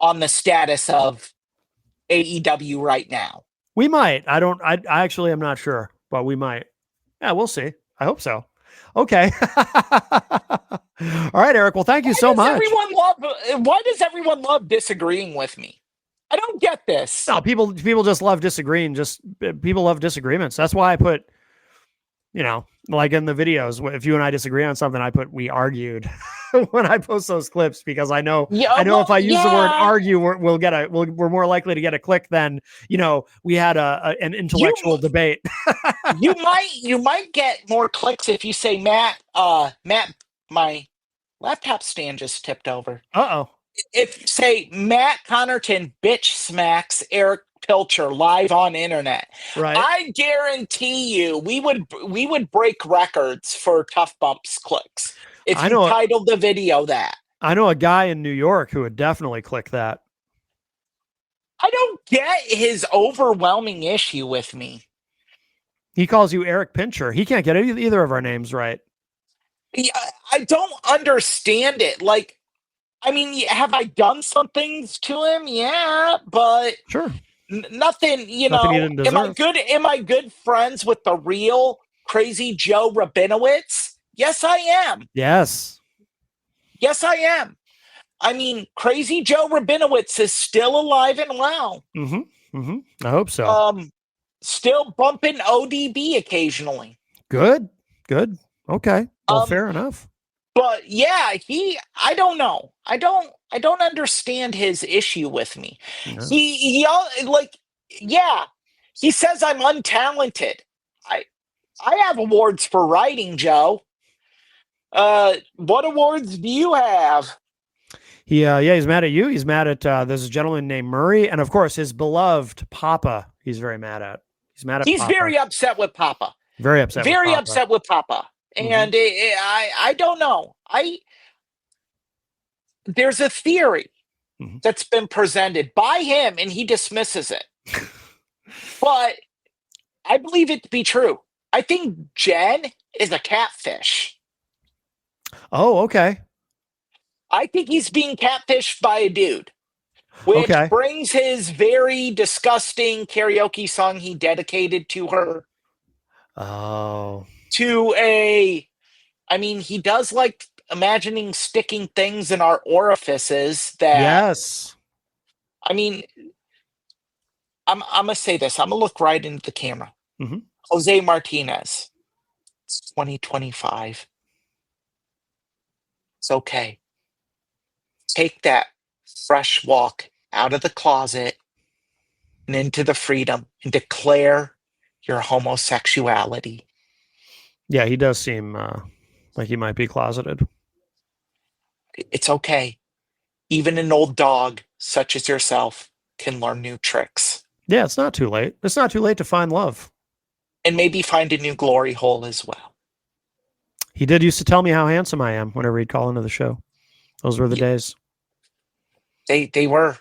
on the status of AEW right now. We might. I don't. I actually am not sure, but we might. Yeah, we'll see. I hope so. Okay. All right, Eric. Well, thank you so much. Why does everyone love disagreeing with me? I don't get this. No, people just love disagreeing. Just people love disagreements. That's why I put, like in the videos, if you and I disagree on something, I put we argued when I post those clips because I know if I use the word argue, we're more likely to get a click than we had an intellectual debate. you might get more clicks if you say Matt, my laptop stand just tipped over. Uh-oh. If say Matt Connerton bitch smacks Eric Pilcher live on internet, right? I guarantee you we would break records for Tough Bumps clicks if you titled the video that. I know a guy in New York who would definitely click that. I don't get his overwhelming issue with me. He calls you Eric Pincher. He can't get either of our names right. Yeah, I don't understand it. Like, I mean, have I done some things to him? Yeah, but sure, nothing. Nothing Am I good friends with the real Crazy Joe Rabinowitz? Yes, I am. Yes, I am. I mean, Crazy Joe Rabinowitz is still alive and well. Mm-hmm. Mm-hmm. I hope so. Still bumping ODB occasionally. Good. Okay. Well, fair enough. But yeah, I don't know. I don't understand his issue with me. Yeah. He says I'm untalented. I have awards for writing, Joe. What awards do you have? He's mad at you. He's mad at there's a gentleman named Murray, and of course his beloved Papa. He's very mad at. He's very upset with Papa. Very upset. Very upset with Papa. And I don't know. There's a theory that's been presented by him, and he dismisses it. But I believe it to be true. I think Jen is a catfish. Oh, okay. I think he's being catfished by a dude, which brings his very disgusting karaoke song he dedicated to her. Oh. To a I mean, he does like imagining sticking things in our orifices that, Yes. I mean, I'm gonna say this. I'm gonna look right into the camera. Mhm. Jose Martinez. It's 2025. It's okay. Take that fresh walk out of the closet and into the freedom and declare your homosexuality. Yeah, he does seem like he might be closeted. It's okay. Even an old dog such as yourself can learn new tricks Yeah, it's not too late. It's not too late to find love. and maybe find a new glory hole as well. He did used to tell me how handsome I am whenever he'd call into the show. Those were the days. They were.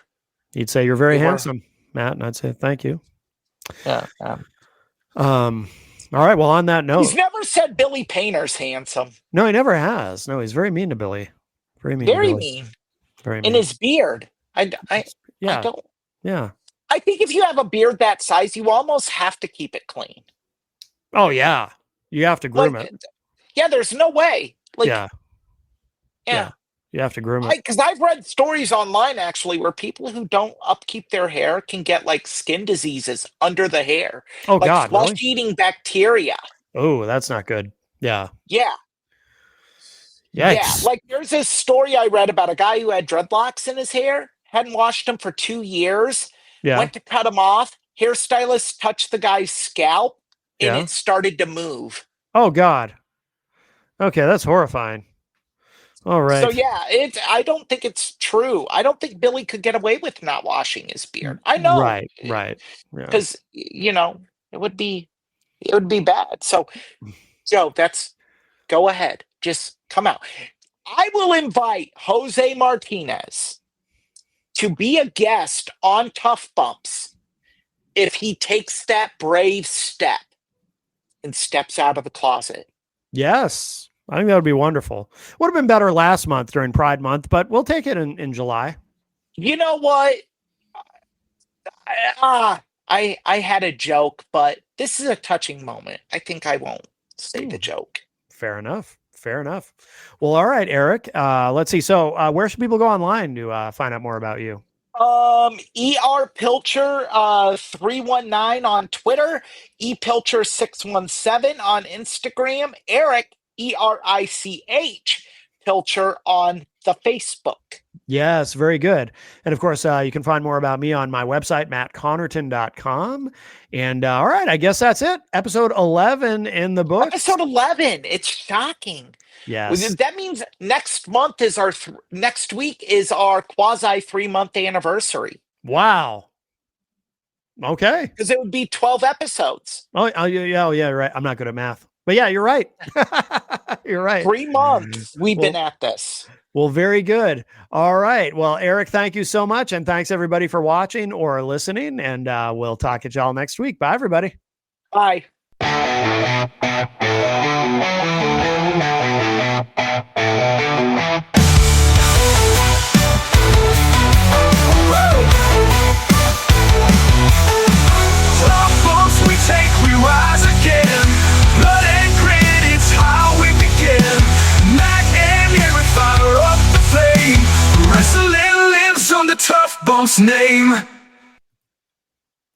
He'd say, "You're very They were. handsome, Matt," and I'd say, "Thank you." Yeah. All right. Well, on that note, He's never said Billy Painter's handsome. no, he never has. No, he's very mean to Billy. Very mean. to Very Billy. mean. Very And mean. his beard. I Yeah. don't. Yeah. I think if you have a beard that size, you almost have to keep it clean. Oh yeah. You have to groom it. Yeah, there's no way. Like, Yeah. yeah. You have to groom it. Because I've read stories online actually where people who don't upkeep their hair can get like skin diseases under the hair, Oh like God, really? flesh-eating bacteria. Oh, that's not good. Yeah. Yeah, Yikes. yeah. Like there's this story I read about a guy who had dreadlocks in his hair, hadn't washed them for 2 years, Yeah. went to cut them off. Hairstylist touched the guy's scalp, and Yeah. it started to move. Oh God. Okay, that's horrifying. All right. So yeah, I don't think it's true. I don't think Billy could get away with not washing his beard. I know, Right. Right. Yeah. because it would be bad. So Joe, go ahead, just come out. I will invite Jose Martinez to be a guest on Tough Bumps if he takes that brave step and steps out of the closet. Yes. I think that would be wonderful. Would have been better last month during Pride Month, but we'll take it in July. You know what? I had a joke, but this is a touching moment. I think I won't say the joke. Fair enough. Fair enough. Well, all right, Eric. Let's see. So where should people go online to find out more about you? ER Pilcher 319 on Twitter, ePilcher 617 on Instagram, Eric ERICH Pilcher on the Facebook. Yes, very good. And of course, you can find more about me on my website, mattconnerton.com. And all right, I guess that's it. Episode 11 in the book. Episode 11. It's shocking. Yes. That means next month is next week is our quasi 3-month anniversary. Wow. Okay. Because it would be 12 episodes. Oh, yeah, right. I'm not good at math. But yeah, you're right. You're right. 3 months we've been at this. Well, very good. All right. Well, Eric, thank you so much. And thanks everybody for watching or listening. And we'll talk at y'all next week. Bye, everybody. Bye. Tough Bumps name.